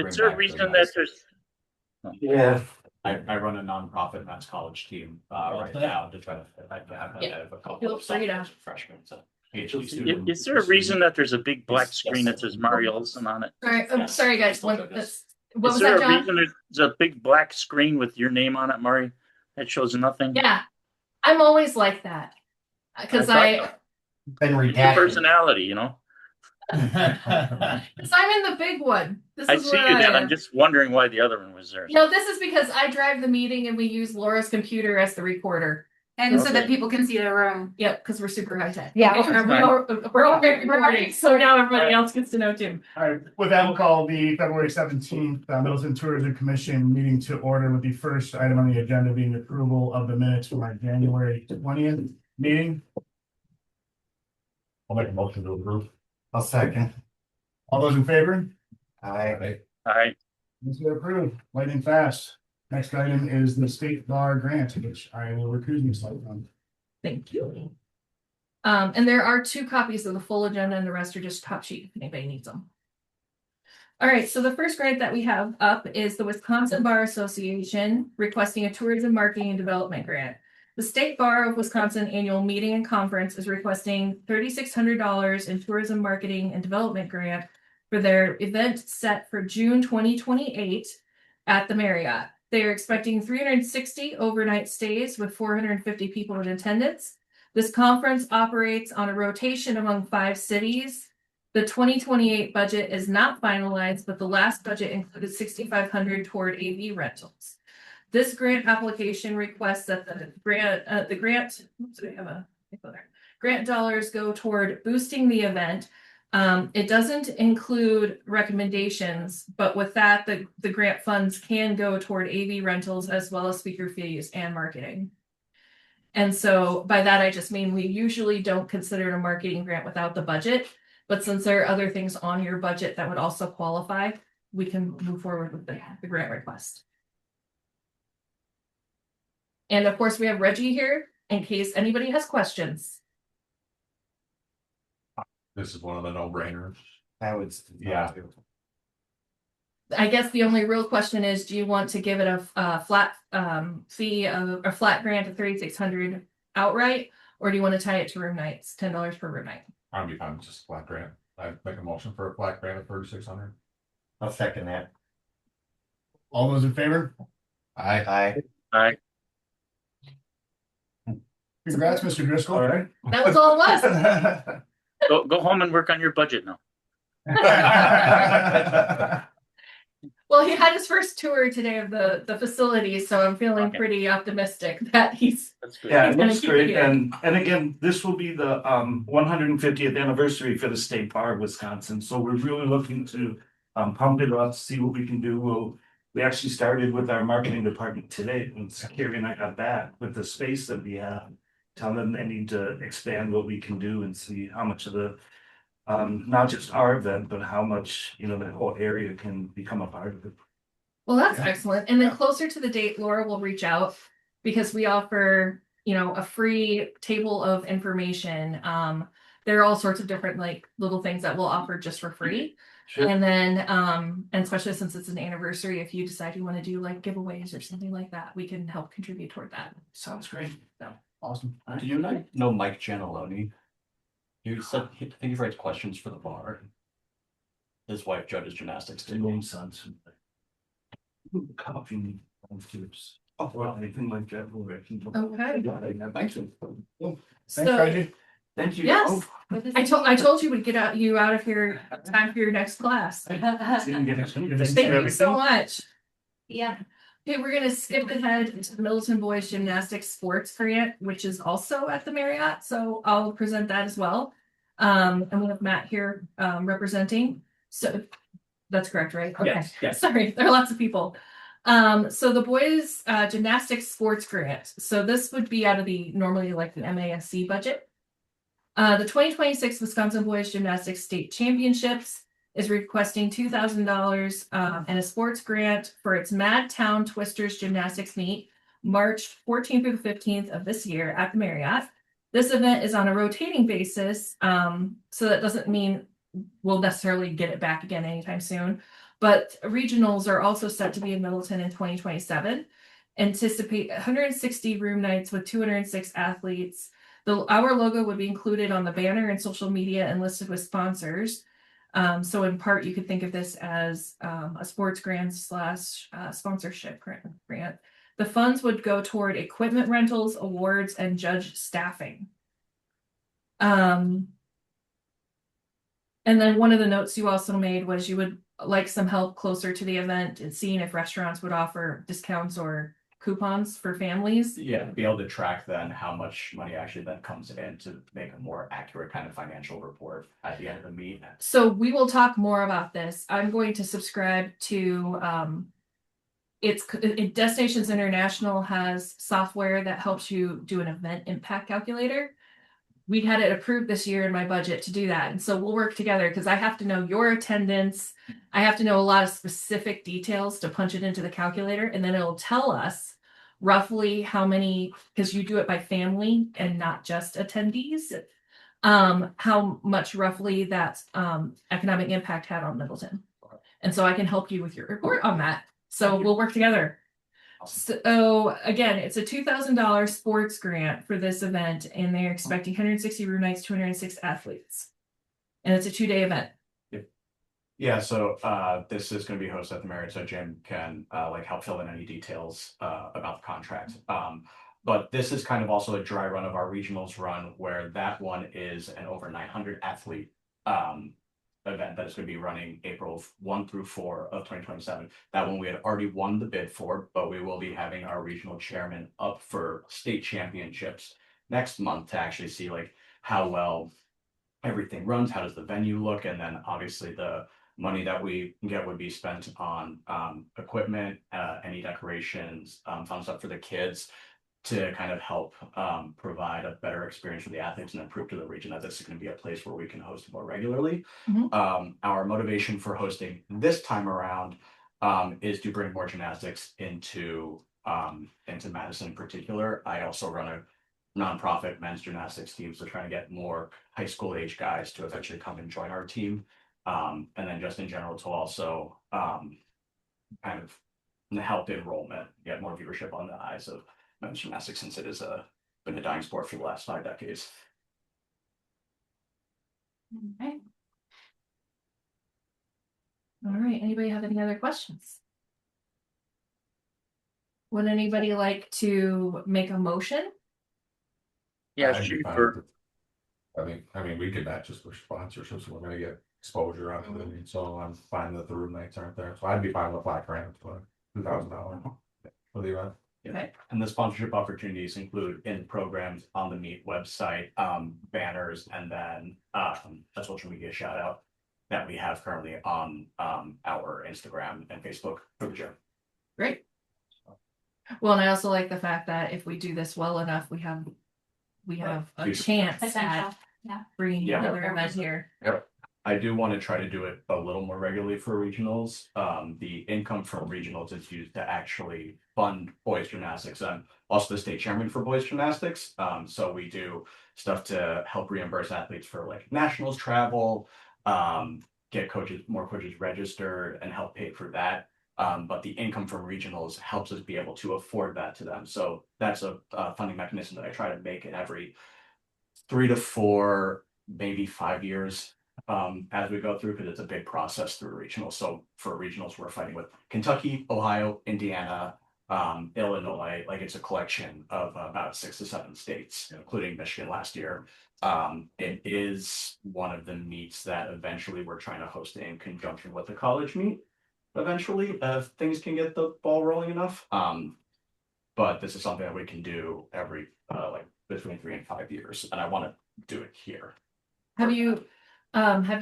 Is there a reason that there's, Yeah. I run a nonprofit men's college team right now to try to have a couple of freshmen. So PhD is there a reason that there's a big black screen that says Mario Olson on it? All right, I'm sorry, guys. What Is was there that, a John? reason there's a big black screen with your name on it, Murray? That shows nothing? Yeah, I'm always like that because Been Your redacted. personality, you know? because I'm in the big one. This I is see where you I then. am. I'm just wondering why the other one was there. No, this is because I drive the meeting and we use Laura's computer as the recorder. And so that people can see the room. Yep, because we're super high tech. Yeah. Okay, we're all recording, so now everybody else gets to know too. All right, with that, we'll call the February 17th Middleton Tourism Commission meeting to order, with the first item on the agenda being approval of the minutes from our January 20th meeting. I'll make a motion to approve. I'll second. All those in favor? Aye. All right. Let's get approved, lightning fast. Next item is the state bar grant, which I will recuse myself from. Thank you. And there are 2 copies of the full agenda, and the rest are just top sheet if anybody needs them. All right, so the first grant that we have up is the Wisconsin Bar Association requesting a tourism marketing and development grant. The State Bar of Wisconsin annual meeting and conference is requesting $3,600 in tourism marketing and development grant for their event set for June 2028 at the Marriott. They are expecting 360 overnight stays with 450 people in attendance. This conference operates on a rotation among 5 cities. The 2028 budget is not finalized, but the last budget included $6,500 toward AV rentals. This grant application requests that the grant dollars go toward boosting the event. It doesn't include recommendations, but with that, the grant funds can go toward AV rentals as well as speaker fees and marketing. And so by that, I just mean we usually don't consider it a marketing grant without the budget, but since there are other things on your budget that would also qualify, we can move forward with the grant request. And of course, we have Reggie here in case anybody has questions. This is one of the no-brainers. I would. Yeah. I guess the only real question is, do you want to give it a flat fee of a flat grant of $3,600 outright, or do you want to tie it to room nights, $10 per room night? I'd be fine with just a flat grant. I'd make a motion for a flat grant of $3,600. I'll second that. All those in favor? Aye. Aye. All right. Congrats, Mr. Driscoll. All right. That was all it was. Go home and work on your budget now. Well, he had his first tour today of the facility, so I'm feeling pretty optimistic that he's. That's good. Yeah, He's it gonna looks keep it great, here. and again, this will be the 150th anniversary for the State Bar of Wisconsin, so we're really looking to pump it up, see what we can do. We actually started with our marketing department today, when Carrie and I got back with the space that we have. Tell them they need to expand what we can do and see how much of the not just our event, but how much, the whole area can become a part of it. Well, that's excellent. And then closer to the date, Laura will reach out because we offer, a free table of information. There are all sorts of different little things that we'll offer just for free. Sure. And then, and especially since it's an anniversary, if you decide you want to do giveaways or something like that, we can help contribute toward that. Sounds great. So. Awesome. Do you know Mike Gianelloni? You said, I think he writes questions for the bar. His wife judges gymnastics Their too. own sons. Coffee tips. Oh, well, anything like that. Okay. Thanks. Thanks, Reggie. Thank you. Yes. I told you we'd get you out of here time for your next class. Thank you so much. Yeah. Okay, we're gonna skip ahead to the Middleton Boys Gymnastics Sports Grant, which is also at the Marriott. So I'll present that as well. And we have Matt here representing. So that's correct, right? Okay. Yes. Sorry, there are lots of people. So the Boys Gymnastics Sports Grant. So this would be out of the normally the MASC budget. The 2026 Wisconsin Boys Gymnastics State Championships is requesting $2,000 and a sports grant for its Madtown Twisters Gymnastics Meet, March 14th through the 15th of this year at the Marriott. This event is on a rotating basis, so that doesn't mean we'll necessarily get it back again anytime soon. But regionals are also set to be in Middleton in 2027. Anticipate 160 room nights with 206 athletes. Our logo would be included on the banner and social media and listed with sponsors. So in part, you could think of this as a sports grant slash sponsorship grant. The funds would go toward equipment rentals, awards, and judge staffing. And then one of the notes you also made was you would like some help closer to the event and seeing if restaurants would offer discounts or coupons for families. Yeah, be able to track then how much money actually then comes in to make a more accurate kind of financial report at the end of the meet. So we will talk more about this. I'm going to subscribe to Destinations International has software that helps you do an event impact calculator. We had it approved this year in my budget to do that. And so we'll work together because I have to know your attendance. I have to know a lot of specific details to punch it into the calculator. And then it'll tell us roughly how many, because you do it by family and not just attendees, how much roughly that economic impact had on Middleton. And so I can help you with your report on that. So we'll work together. So again, it's a $2,000 sports grant for this event, and they're expecting 160 room nights, 206 athletes. And it's a 2-day event. Yeah, so this is going to be hosted at the Marriott, so Jim can like help fill in any details about the contract. But this is kind of also a dry run of our regionals run, where that one is an over 900 athlete event that is going to be running April 1 through 4 of 2027. That one we had already won the bid for, but we will be having our regional chairman up for state championships next month to actually see like how well everything runs, how does the venue look, and then obviously the money that we get would be spent on equipment, any decorations, fun stuff for the kids to kind of help provide a better experience for the athletes and then prove to the region that this is going to be a place where we can host more regularly. Our motivation for hosting this time around is to bring more gymnastics into Madison in particular. I also run a nonprofit men's gymnastics team, so trying to get more high school age guys to eventually come and join our team. And then just in general to also kind of help enrollment, get more viewership on the eyes of men's gymnastics, since it has been a dying sport for the last 5 decades. Okay. All right. Anybody have any other questions? Would anybody like to make a motion? Yeah, I'd be shoot fine for, with it. I mean, we could not just for sponsorships, we're gonna get exposure on it, and so I'm fine that the room nights aren't there, so I'd be fine with $5,000 for $2,000 for the event. Okay. And the sponsorship opportunities include in programs on the Meet website, banners, and then a social media shout out that we have currently on our Instagram and Facebook for the gym. Great. Well, and I also like the fact that if we do this well enough, we have a chance Potential, at yeah. bringing Yeah. another event here. I do want to try to do it a little more regularly for regionals. The income from regionals is used to actually fund boys gymnastics. I'm also the state chairman for boys gymnastics. So we do stuff to help reimburse athletes for like nationals travel, get more coaches registered and help pay for that. But the income from regionals helps us be able to afford that to them. So that's a funding mechanism that I try to make in every 3 to 4, maybe 5 years as we go through, because it's a big process through regionals. So for regionals, we're fighting with Kentucky, Ohio, Indiana, Illinois. Like it's a collection of about 6 to 7 states, including Michigan last year. It is one of the meets that eventually we're trying to host in conjunction with the college meet. Eventually, if things can get the ball rolling enough. But this is something that we can do every like between 3 and 5 years, and I want to do it here. Have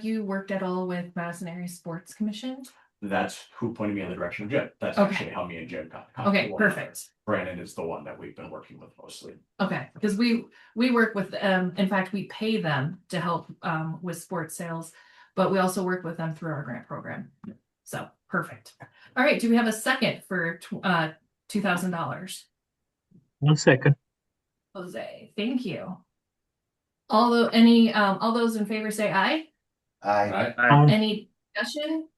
you worked at all with Madison Area Sports Commission? That's who pointed me in the direction of Jim. That's Okay. actually how me and Jim got. Okay, perfect. Brandon is the one that we've been working with mostly. Okay, because we work with in fact, we pay them to help with sports sales, but we also work with them through our grant program. So perfect. All right, do we have a second for $2,000? 1 second. Jose, thank you. All those in favor say aye. Aye. Aye. Any discussion?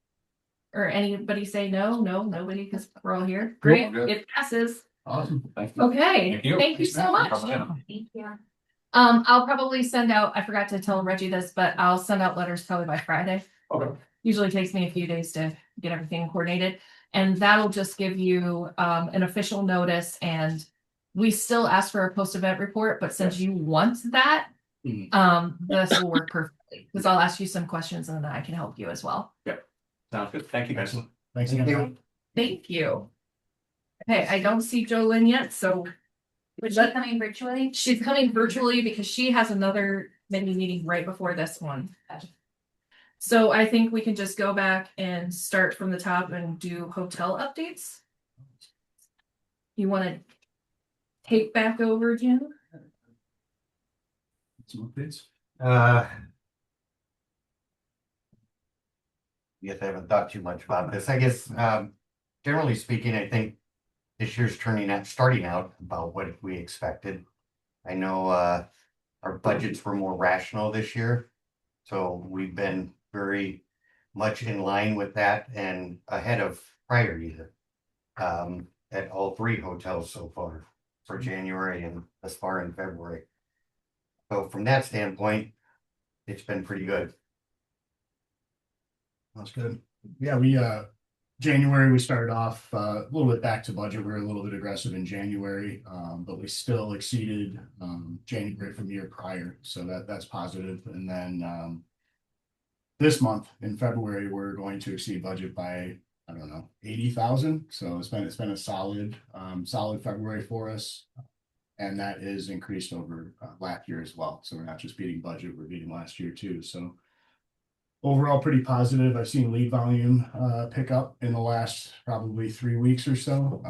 Or anybody say no? No, nobody, because we're all here. Great, good. it passes. Awesome. Thank you. Okay, Thank you. thank you so much. Thank you. I'll probably send out, I forgot to tell Reggie this, but I'll send out letters probably by Friday. Okay. Usually takes me a few days to get everything coordinated. And that'll just give you an official notice, and we still ask for a post-event report, but since you want that, this will work perfectly. Because I'll ask you some questions and then I can help you as well. Sounds good. Thank you, guys. Thanks Thank again. you. Thank you. Okay, I don't see Jolynn yet, so Was she coming virtually? she's coming virtually because she has another mini meeting right before this one. So I think we can just go back and start from the top and do hotel updates. You want to take back over, Jim? Some updates. Yes, I haven't thought too much about this. I guess, generally speaking, I think this year's starting out about what we expected. I know, our budgets were more rational this year. So we've been very much in line with that and ahead of prior year. At all three hotels so far for January and thus far in February. So from that standpoint, it's been pretty good. That's good. Yeah, we January we started off a little bit back to budget. We were a little bit aggressive in January, but we still exceeded January from the year prior. So that's positive. And then this month in February, we're going to exceed budget by, I don't know, 80,000. So it's been a solid February for us. And that is increased over last year as well. So we're not just beating budget, we're beating last year too. So overall, pretty positive. I've seen lead volume pick up in the last probably 3 weeks or so.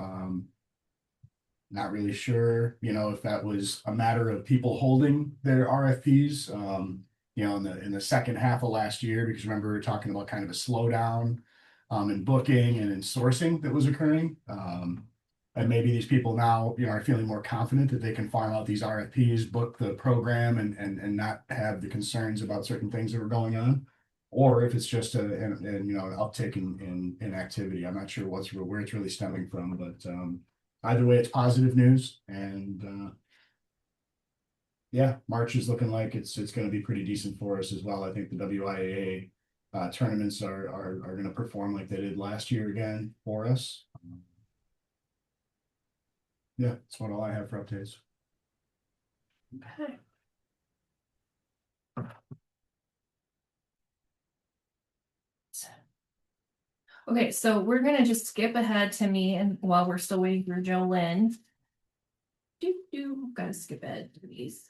Not really sure, if that was a matter of people holding their RFPs, in the second half of last year, because remember we were talking about kind of a slowdown in booking and in sourcing that was occurring. And maybe these people now, are feeling more confident that they can farm out these RFPs, book the program, and not have the concerns about certain things that were going on. Or if it's just an uptick in activity. I'm not sure where it's really stemming from, but either way, it's positive news. And yeah, March is looking like it's going to be pretty decent for us as well. I think the WIAA tournaments are going to perform like they did last year again for us. Yeah, that's about all I have for updates. Okay. Okay, so we're gonna just skip ahead to me, and while we're still waiting for Jolynn. Gotta skip ahead to these.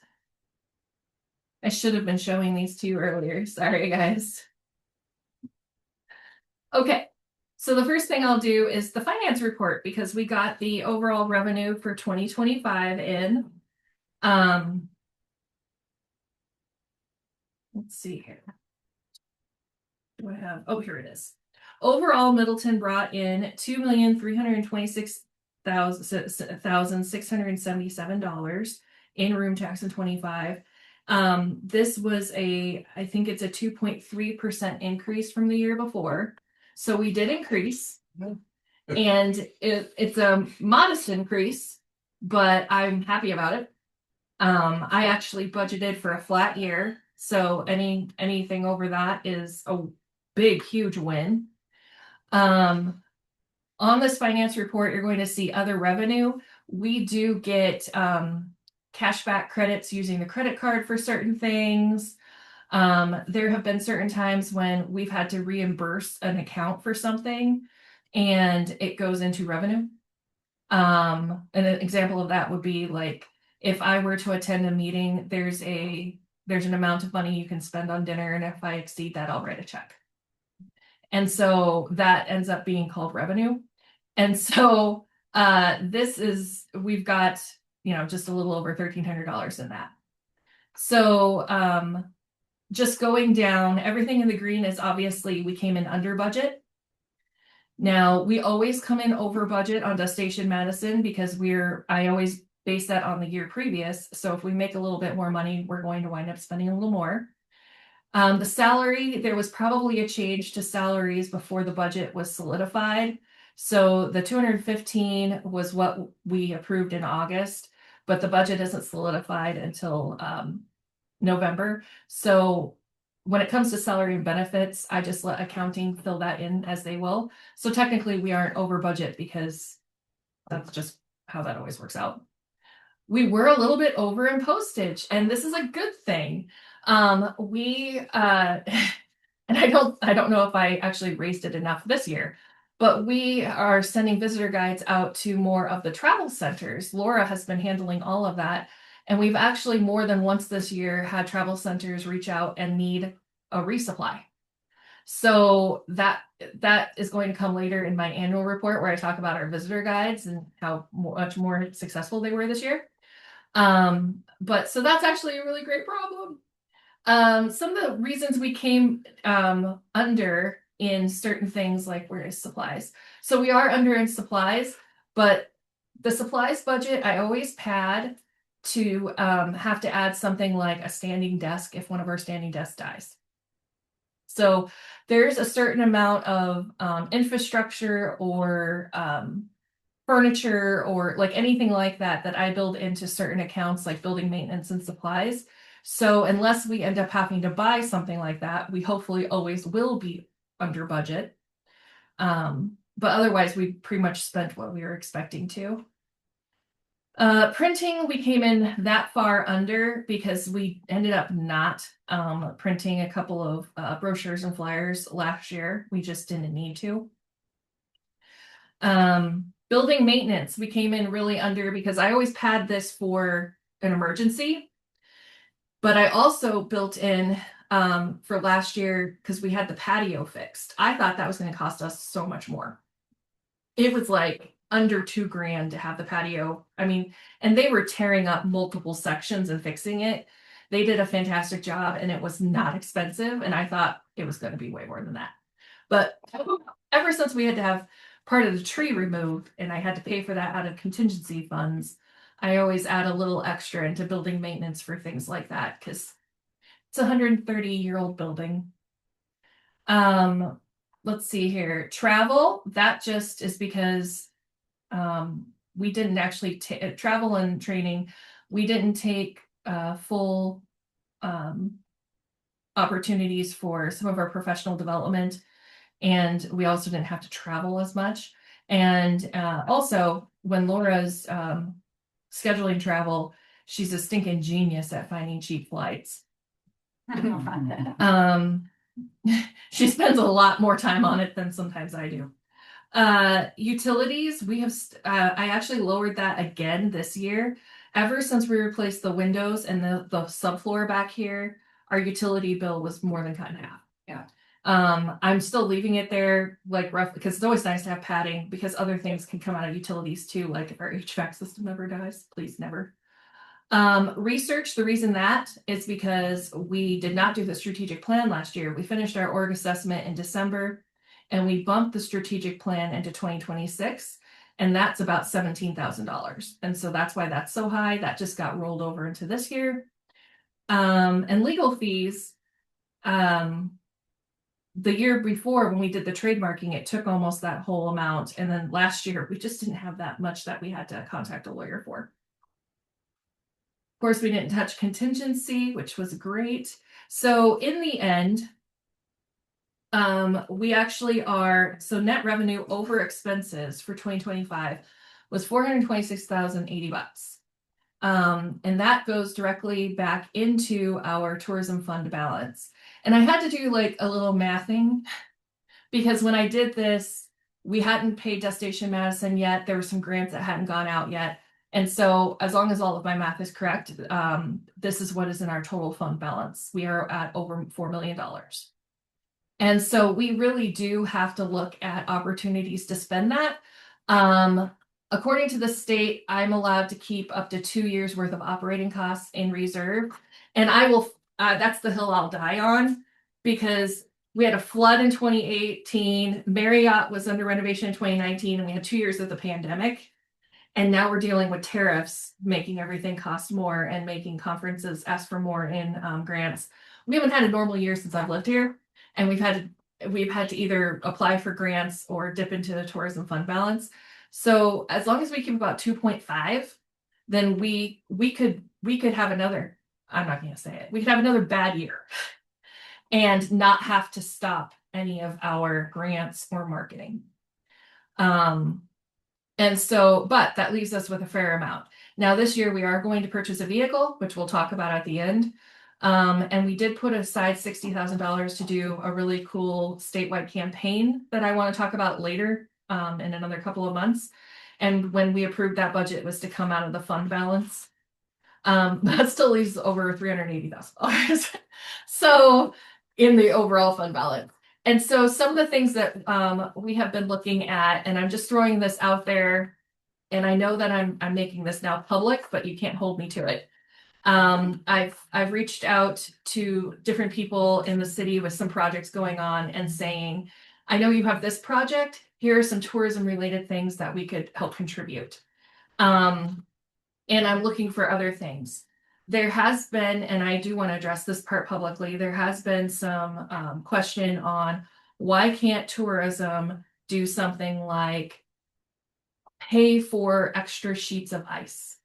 I should have been showing these to you earlier. Sorry, guys. Okay, so the first thing I'll do is the finance report, because we got the overall revenue for 2025 in. Let's see here. Do I have? Oh, here it is. Overall, Middleton brought in $2,326,677 in room tax in 25. This was I think it's a 2.3% increase from the year before. So we did increase, and it's a modest increase, but I'm happy about it. I actually budgeted for a flat year, so anything over that is a big, huge win. On this finance report, you're going to see other revenue. We do get cashback credits using the credit card for certain things. There have been certain times when we've had to reimburse an account for something and it goes into revenue. An example of that would be like if I were to attend a meeting, there's an amount of money you can spend on dinner, and if I exceed that, I'll write a check. And so that ends up being called revenue. And so we've got, just a little over $1,300 in that. So just going down, everything in the green is obviously we came in under budget. Now we always come in over budget on Destination Madison because I always base that on the year previous. So if we make a little bit more money, we're going to wind up spending a little more. The salary, there was probably a change to salaries before the budget was solidified. So the 215 was what we approved in August, but the budget isn't solidified until November. So when it comes to salary and benefits, I just let accounting fill that in as they will. So technically we aren't over budget because that's just how that always works out. We were a little bit over in postage, and this is a good thing. We and I don't know if I actually raised it enough this year, but we are sending visitor guides out to more of the travel centers. Laura has been handling all of that, and we've actually more than once this year had travel centers reach out and need a resupply. So that is going to come later in my annual report where I talk about our visitor guides and how much more successful they were this year. But so that's actually a really great problem. Some of the reasons we came under in certain things like where is supplies. So we are under in supplies, but the supplies budget I always pad to have to add something like a standing desk if one of our standing desks dies. So there's a certain amount of infrastructure or furniture or like anything like that that I build into certain accounts like building maintenance and supplies. So unless we end up having to buy something like that, we hopefully always will be under budget. But otherwise we pretty much spent what we were expecting to. Printing, we came in that far under because we ended up not printing a couple of brochures and flyers last year. We just didn't need to. Building maintenance, we came in really under because I always pad this for an emergency. But I also built in for last year because we had the patio fixed. I thought that was going to cost us so much more. It was like under $2,000 to have the patio. I mean, and they were tearing up multiple sections and fixing it. They did a fantastic job and it was not expensive. And I thought it was going to be way more than that. But ever since we had to have part of the tree removed and I had to pay for that out of contingency funds, I always add a little extra into building maintenance for things like that because it's a 130-year-old building. Let's see here. Travel, that just is because we didn't actually travel and training. We didn't take full opportunities for some of our professional development. And we also didn't have to travel as much. And also when Laura's scheduling travel, she's a stinking genius at finding cheap flights. She spends a lot more time on it than sometimes I do. Utilities, we have I actually lowered that again this year. Ever since we replaced the windows and the subfloor back here, our utility bill was more than cut in half. Yeah. I'm still leaving it there like rough because it's always nice to have padding because other things can come out of utilities too, like if our HVAC system ever dies, please never. Research, the reason that is because we did not do the strategic plan last year. We finished our org assessment in December and we bumped the strategic plan into 2026 and that's about $17,000. And so that's why that's so high. That just got rolled over into this year. And legal fees, the year before when we did the trademarking, it took almost that whole amount. And then last year, we just didn't have that much that we had to contact a lawyer for. Of course, we didn't touch contingency, which was great. So in the end, we actually are, so net revenue over expenses for 2025 was $426,080. And that goes directly back into our tourism fund balance. And I had to do like a little mathing because when I did this, we hadn't paid Destination Madison yet. There were some grants that hadn't gone out yet. And so as long as all of my math is correct, this is what is in our total fund balance. We are at over $4 million. And so we really do have to look at opportunities to spend that. According to the state, I'm allowed to keep up to 2 years worth of operating costs in reserve. And I will, that's the hill I'll die on because we had a flood in 2018. Marriott was under renovation in 2019 and we had 2 years of the pandemic. And now we're dealing with tariffs, making everything cost more and making conferences ask for more in grants. we haven't had a normal year since I've lived here, and we've had to either apply for grants or dip into the tourism fund balance. So as long as we keep about 2.5, then we could have another, I'm not going to say it, we could have another bad year and not have to stop any of our grants or marketing. And so, but that leaves us with a fair amount. Now, this year we are going to purchase a vehicle, which we'll talk about at the end. And we did put aside $60,000 to do a really cool statewide campaign that I want to talk about later in another couple of months. And when we approved that budget, it was to come out of the fund balance. That still leaves over $380,000. So in the overall fund balance. And so some of the things that we have been looking at, and I'm just throwing this out there, and I know that I'm making this now public, but you can't hold me to it. I've reached out to different people in the city with some projects going on and saying, I know you have this project. Here are some tourism related things that we could help contribute. And I'm looking for other things. There has been, and I do want to address this part publicly, there has been some question on why can't tourism do something like pay for extra sheets of ice?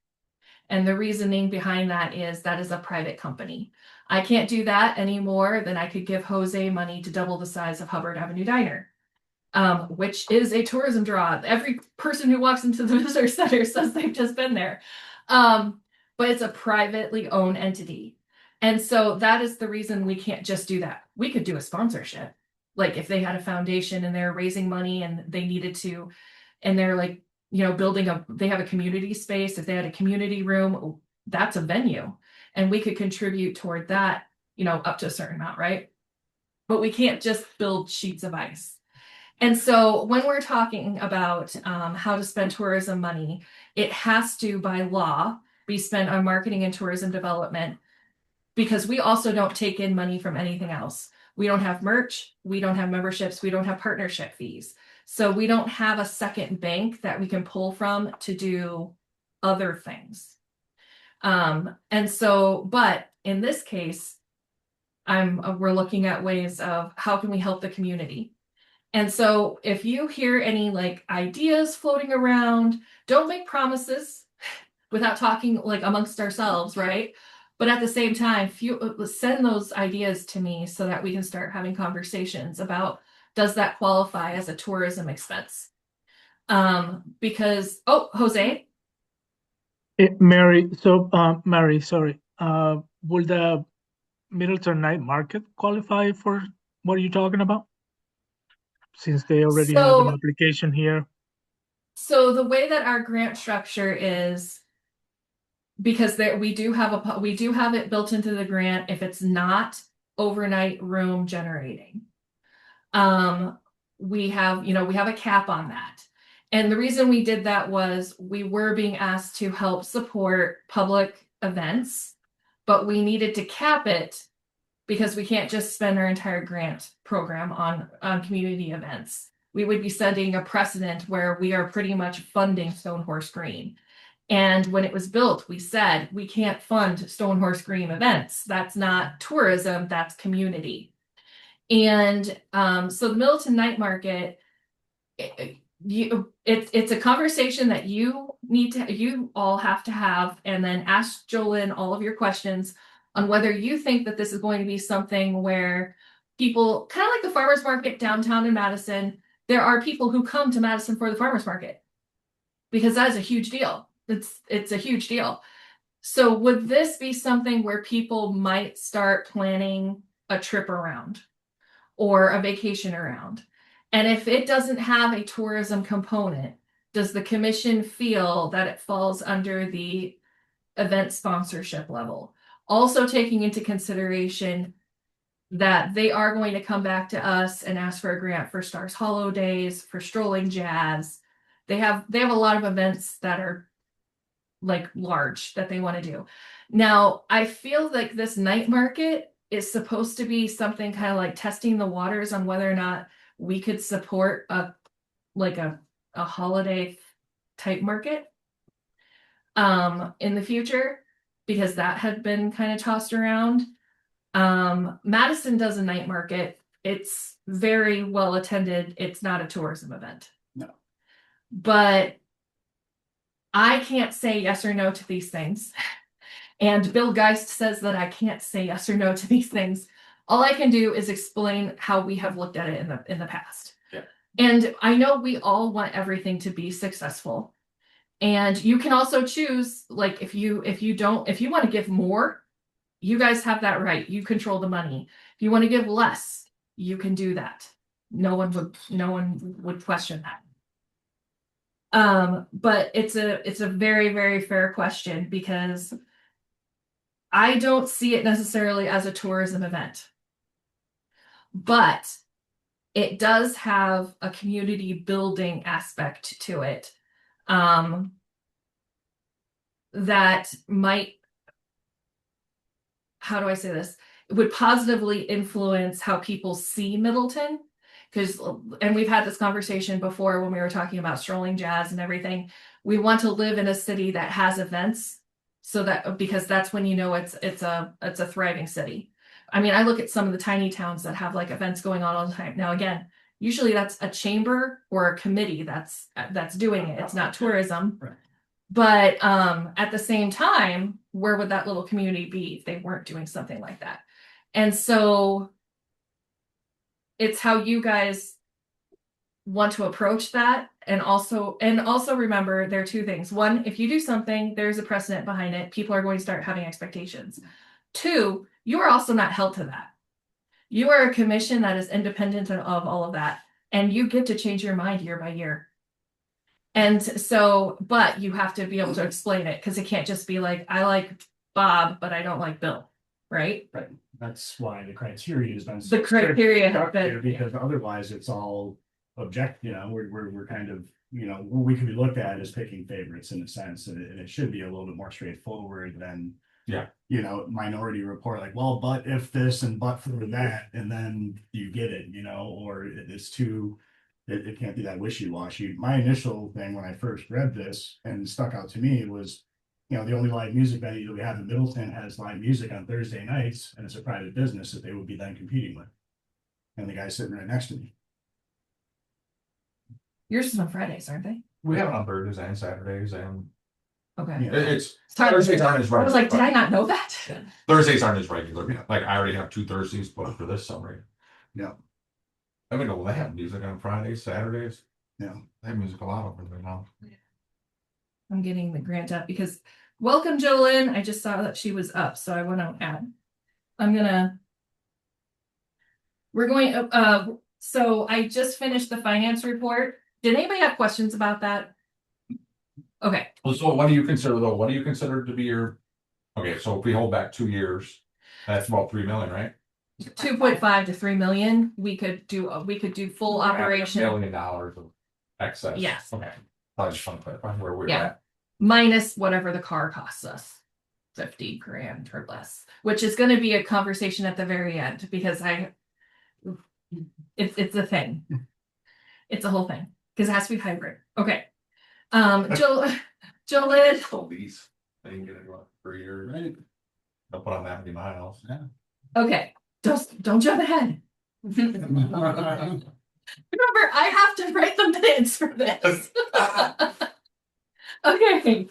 And the reasoning behind that is a private company. I can't do that any more than I could give Jose money to double the size of Hubbard Avenue Diner, which is a tourism draw. Every person who walks into the visitor center says they've just been there. But it's a privately owned entity. And so that is the reason we can't just do that. We could do a sponsorship. Like if they had a foundation and they're raising money and they needed to, and they're like, you know, they have a community space. If they had a community room, that's a venue. And we could contribute toward that, you know, up to a certain amount, right? But we can't just build sheets of ice. And so when we're talking about how to spend tourism money, it has to, by law, be spent on marketing and tourism development, because we also don't take in money from anything else. We don't have merch, we don't have memberships, we don't have partnership fees. So we don't have a second bank that we can pull from to do other things. And so, but in this case, we're looking at ways of how can we help the community. And so if you hear any like ideas floating around, don't make promises without talking like amongst ourselves, right? But at the same time, send those ideas to me so that we can start having conversations about, does that qualify as a tourism expense? Because, Jose? Mary, sorry. Will the Middleton night market qualify for what are you talking about? Since they already have an application here. So the way that our grant structure is, because we do have it built into the grant if it's not overnight room generating. We have a cap on that. And the reason we did that was we were being asked to help support public events, but we needed to cap it because we can't just spend our entire grant program on community events. We would be setting a precedent where we are pretty much funding Stone Horse Green. And when it was built, we said we can't fund Stone Horse Green events. That's not tourism, that's community. And so the Middleton Night Market, it's a conversation that you all have to have, and then ask Jolyn all of your questions on whether you think that this is going to be something where people, kind of like the farmers market downtown in Madison, there are people who come to Madison for the farmers market because that is a huge deal. It's a huge deal. So would this be something where people might start planning a trip around or a vacation around? And if it doesn't have a tourism component, does the commission feel that it falls under the event sponsorship level? Also taking into consideration that they are going to come back to us and ask for a grant for Stars Hollow Days, for Strolling Jazz. They have a lot of events that are like large that they want to do. Now, I feel like this night market is supposed to be something kind of like testing the waters on whether or not we could support a holiday type market in the future, because that had been kind of tossed around. Madison does a night market. It's very well attended. It's not a tourism event. No. But I can't say yes or no to these things. And Bill Geist says that I can't say yes or no to these things. All I can do is explain how we have looked at it in the past. Yeah. And I know we all want everything to be successful. And you can also choose, like, if you want to give more, you guys have that right. You control the money. If you want to give less, you can do that. No one would question that. But it's a very, very fair question because I don't see it necessarily as a tourism event. But it does have a community building aspect to it. That might, how do I say this? It would positively influence how people see Middleton. And we've had this conversation before when we were talking about strolling jazz and everything. We want to live in a city that has events because that's when you know it's a thriving city. I mean, I look at some of the tiny towns that have like events going on all the time. Now, again, usually that's a chamber or a committee that's doing it. It's not tourism. Right. But at the same time, where would that little community be if they weren't doing something like that? And so it's how you guys want to approach that. And also remember, there are two things. One, if you do something, there's a precedent behind it. People are going to start having expectations. Two, you are also not held to that. You are a commission that is independent of all of that. And you get to change your mind year by year. And so, but you have to be able to explain it because it can't just be like, I like Bob, but I don't like Bill. Right? Right. That's why the criteria has been. The criteria have been. Because otherwise it's all object, we're kind of, we can be looked at as picking favorites in a sense, and it should be a little bit more straightforward than, minority report, like, well, but if this and but for that, and then you get it, or it's too, it can't be that wishy-washy. My initial thing when I first read this and stuck out to me was, the only live music venue that we have in Middleton has live music on Thursday nights, and it's a private business that they would be then competing with. And the guy's sitting right next to me. Yours is on Fridays, aren't they? We have it on Thursdays and Saturdays, and Okay. it's Sorry. Thursdays aren't as I regular. was like, did I not know that? Thursdays aren't as regular. Like I already have 2 Thursdays booked for this summer. Yeah. I mean, they have music on Fridays, Saturdays. Yeah. They have music a lot over there now. I'm getting the grant up because welcome, Jolyn. I just saw that she was up, so I want to add. So I just finished the finance report. Did anybody have questions about that? Okay. Well, so what do you consider though? What do you consider to be your? Okay, so if we hold back 2 years, that's about 3 million, right? 2.5 to 3 million. We could do full operation. $1 million of excess. Yes. Okay. I just want to clarify where we're Yeah. at. Minus whatever the car costs us, 50 grand or less, which is going to be a conversation at the very end because it's a thing. It's a whole thing because it has to be hybrid. Okay. Jolyn. So these, they can get it for a year, right? They'll put on that many miles. Yeah. Okay. Don't jump ahead. Remember, I have to write the minutes for this. Okay.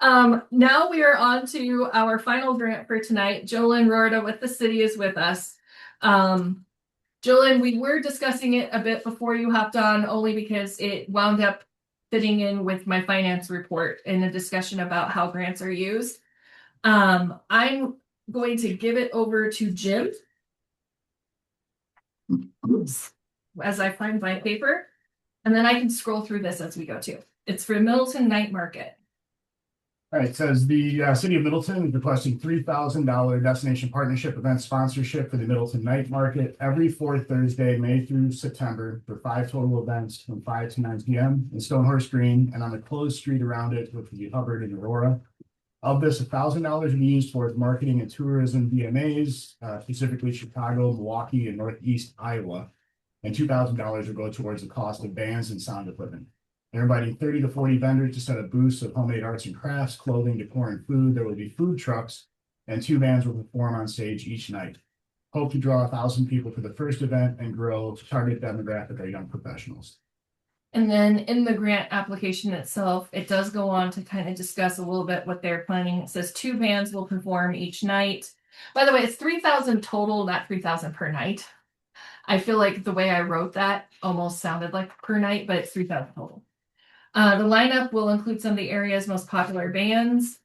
Now we are on to our final grant for tonight. Jolyn Rorda with the city is with us. Jolyn, we were discussing it a bit before you hopped on, only because it wound up fitting in with my finance report in a discussion about how grants are used. I'm going to give it over to Jim. Oops. As I find my paper, and then I can scroll through this as we go too. It's for Middleton Night Market. All right, it says the city of Middleton is requesting $3,000 destination partnership event sponsorship for the Middleton Night Market every fourth Thursday, May through September, for 5 total events from 5 to 9 p.m. in Stonehorse Green and on the closed street around it, which would be Hubbard and Aurora. Of this, $1,000 will be used towards marketing and tourism DMAs, specifically Chicago, Milwaukee, and Northeast Iowa, and $2,000 will go towards the cost of bands and sound equipment. They're inviting 30 to 40 vendors to set up booths of homemade arts and crafts, clothing, decor, and food. There will be food trucks, and 2 bands will perform on stage each night. Hope to draw 1,000 people for the first event and grow target demographic of young professionals. And then in the grant application itself, it does go on to kind of discuss a little bit what they're planning. It says 2 bands will perform each night. By the way, it's 3,000 total, not 3,000 per night. I feel like the way I wrote that almost sounded like per night, but it's 3,000 total. The lineup will include some of the area's most popular bands.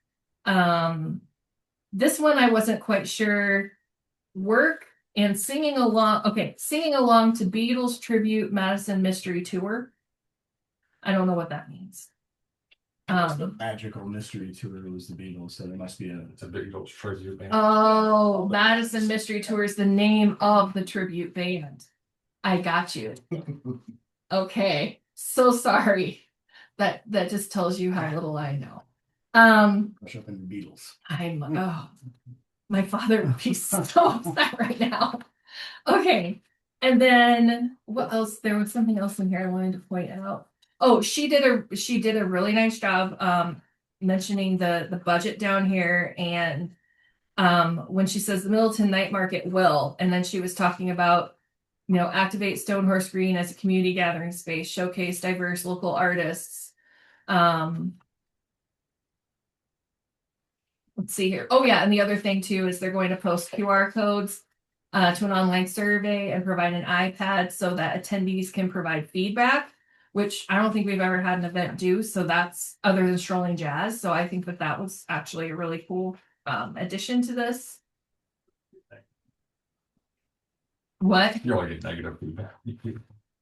This one I wasn't quite sure. Work and singing along. Okay, singing along to Beatles tribute Madison Mystery Tour. I don't know what that means. The magical mystery tour was the Beatles, so there must be It's a big old tribute band. Oh, Madison Mystery Tour is the name of the tribute band. I got you. Okay, so sorry. That just tells you how little I know. brush up in the Beatles. My father would be so upset right now. Okay, and then what else? There was something else in here I wanted to point out. Oh, she did a really nice job mentioning the budget down here, and when she says the Middleton Night Market will, and then she was talking about, activate Stonehorse Green as a community gathering space, showcase diverse local artists. Let's see here. Oh yeah, and the other thing too is they're going to post QR codes to an online survey and provide an iPad so that attendees can provide feedback, which I don't think we've ever had an event do. So that's other than Strolling Jazz. So I think that was actually a really cool addition to this. What? You only get negative feedback.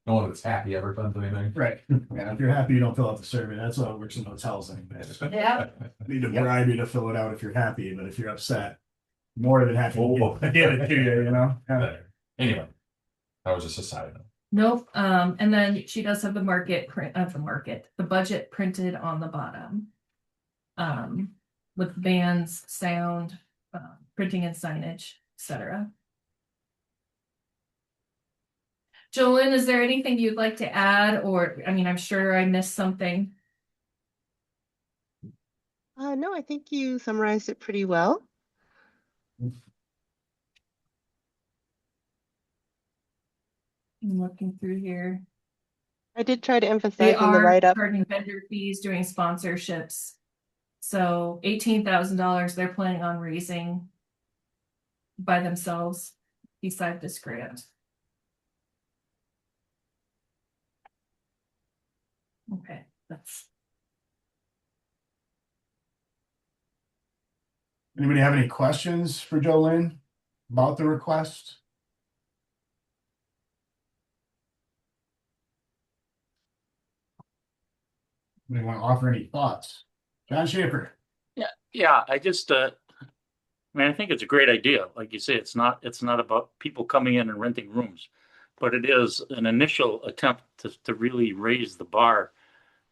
No one that's happy ever does anything. Right. Yeah, if you're happy, you don't fill out the survey. That's how it works in hotels. Yeah. Need to bribe you to fill it out if you're happy, but if you're upset, more than happy to give it to you, Yeah. Anyway, that was just a side note. Nope. And then she does have the the budget printed on the bottom. With bands, sound, printing and signage, etc. Jolyn, is there anything you'd like to add? Or, I'm sure I missed something. No, I think you summarized it pretty well. I'm looking through here. I did try to They emphasize in the are write-up. charging vendor fees, doing sponsorships. So $18,000 they're planning on raising by themselves beside this grant. Okay, that's. Anybody have any questions for Jolene about the request? Anybody want to offer any thoughts? John Schaefer. Yeah, I just, I think it's a great idea. Like you say, it's not about people coming in and renting rooms, but it is an initial attempt to really raise the bar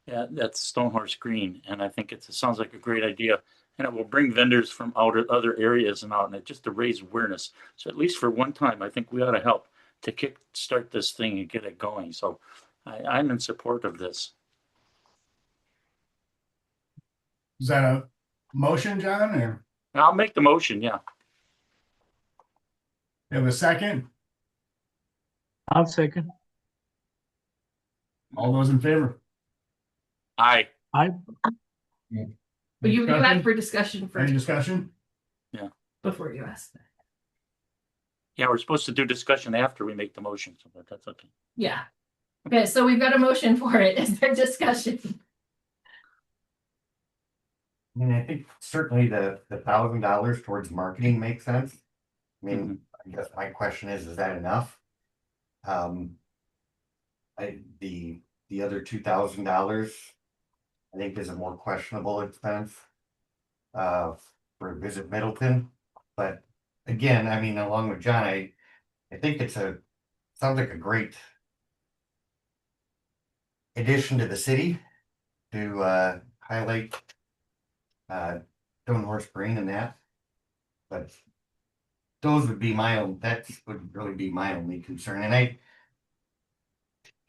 at Stonehorse Green. And I think it sounds like a great idea, and it will bring vendors from other areas and out, and just to raise awareness. So at least for one time, I think we ought to help to start this thing and get it going. So I'm in support of this. Is that a motion, John, or I'll make the motion. Yeah. you have a second? I'll second. All those in favor? Aye. I But you Discussion? asked for discussion Any first discussion? before you ask that. Yeah, we're supposed to do discussion after we make the motion, so that's okay. Yeah. Okay, so we've got a motion for it. Is there discussion? I think certainly the $1,000 towards marketing makes sense. I guess my question is that enough? The other $2,000, I think is a more questionable expense. For Visit Middleton, but again, along with John, I think sounds like a great addition to the city to highlight Stonehorse Green and that. But that would really be my only concern. And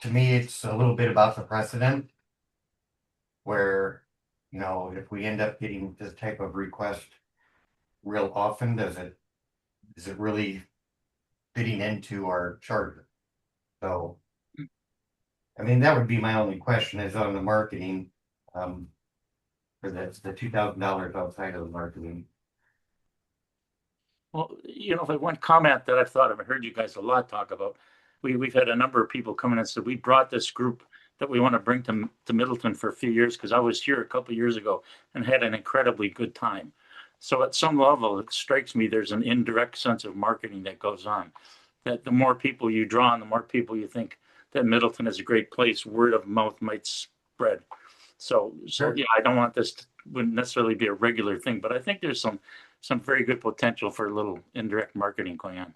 to me, it's a little bit about the precedent where, if we end up getting this type of request real often, is it really fitting into our charter. So, I mean, that would be my only question is on the marketing. For the $2,000 outside of the marketing. Well, if I one comment that I've thought of, I heard you guys a lot talk about, we've had a number of people come in and said, we brought this group that we want to bring to Middleton for a few years, because I was here a couple of years ago and had an incredibly good time. So at some level, it strikes me there's an indirect sense of marketing that goes on. That the more people you draw on, the more people you think that Middleton is a great place, word of mouth might spread. So Sure. yeah, I don't want this wouldn't necessarily be a regular thing, but I think there's some very good potential for a little indirect marketing going on.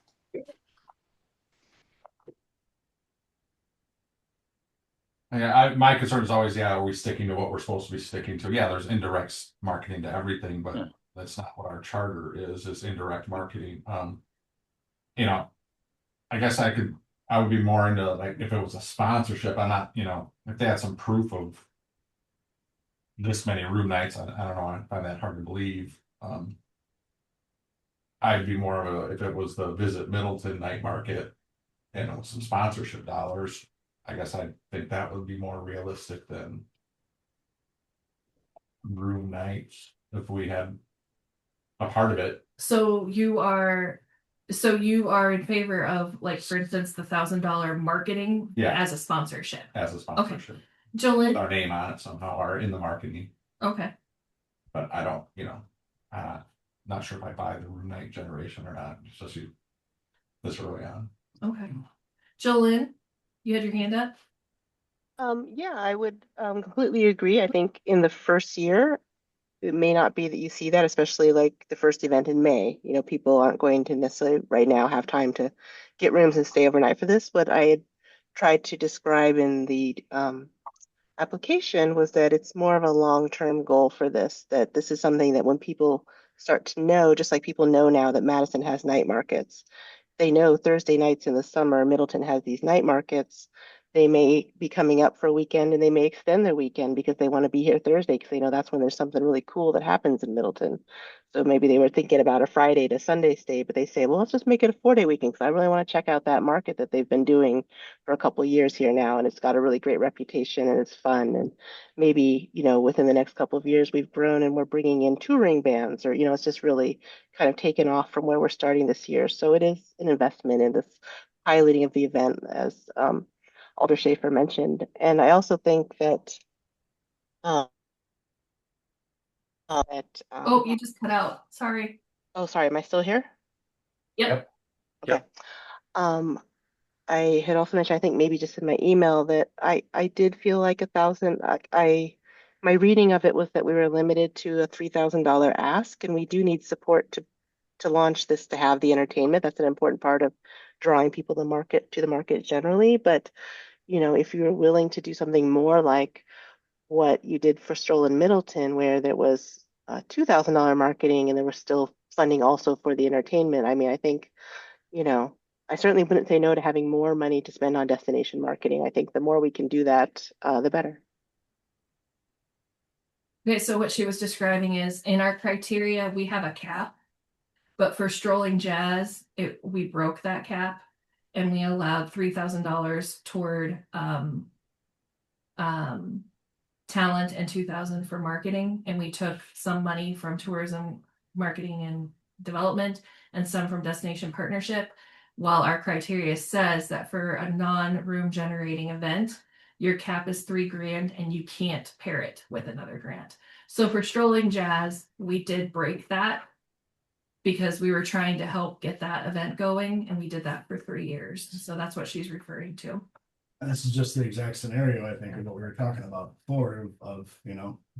Yeah, my concern is always, are we sticking to what we're supposed to be sticking to? Yeah, there's indirect marketing to everything, but Yeah. that's not what our charter is indirect marketing. I guess I would be more into like if it was a sponsorship. I'm not, if they had some proof of this many room nights, I don't know, I find that hard to believe. I'd be more of if it was the Visit Middleton night market and some sponsorship dollars, I guess I think that would be more realistic than room nights if we had a part of it. So you are in favor of, like, for instance, the $1,000 marketing as a sponsorship. As a sponsorship. Jolyn? Our name on it somehow or in the marketing. Okay. But I don't, not sure if I buy the room night generation or not, especially this early on. Okay. Jolyn, you had your hand up? Yeah, I would completely agree. I think in the first year, it may not be that you see that, especially like the first event in May. People aren't going to necessarily right now have time to get rooms and stay overnight for this. What I had tried to describe in the application was that it's more of a long-term goal for this, that this is something that when people start to know, just like people know now that Madison has night markets, they know Thursday nights in the summer, Middleton has these night markets. They may be coming up for a weekend and they may extend their weekend because they want to be here Thursday because they know that's when there's something really cool that happens in Middleton. So maybe they were thinking about a Friday to Sunday stay, but they say, well, let's just make it a 4-day weekend because I really want to check out that market that they've been doing for a couple of years here now. And it's got a really great reputation and it's fun. And maybe, within the next couple of years, we've grown and we're bringing in touring bands or, it's just really kind of taken off from where we're starting this year. So it is an investment in this piloting of the event, as Alder Schaefer mentioned. And I also think that uh, Oh, you just cut out. Sorry. oh, sorry, am I still here? Yep. Okay. Yep. I had also mentioned, I think maybe just in my email, that I did feel like 1,000. My reading of it was that we were limited to a $3,000 ask, and we do need support to launch this, to have the entertainment. That's an important part of drawing people to the market generally. But if you're willing to do something more like what you did for Stroll in Middleton, where there was $2,000 marketing and there was still funding also for the entertainment, I mean, I think, I certainly wouldn't say no to having more money to spend on destination marketing. I think the more we can do that, the better. Okay, so what she was describing is in our criteria, we have a cap, but for Strolling Jazz, we broke that cap and we allowed $3,000 toward talent and $2,000 for marketing. And we took some money from tourism, marketing and development and some from destination partnership. While our criteria says that for a non-room generating event, your cap is $3,000 and you can't pair it with another grant. So for Strolling Jazz, we did break that because we were trying to help get that event going, and we did that for 3 years. So that's what she's referring to. And this is just the exact scenario, I think, of what we were talking about before of,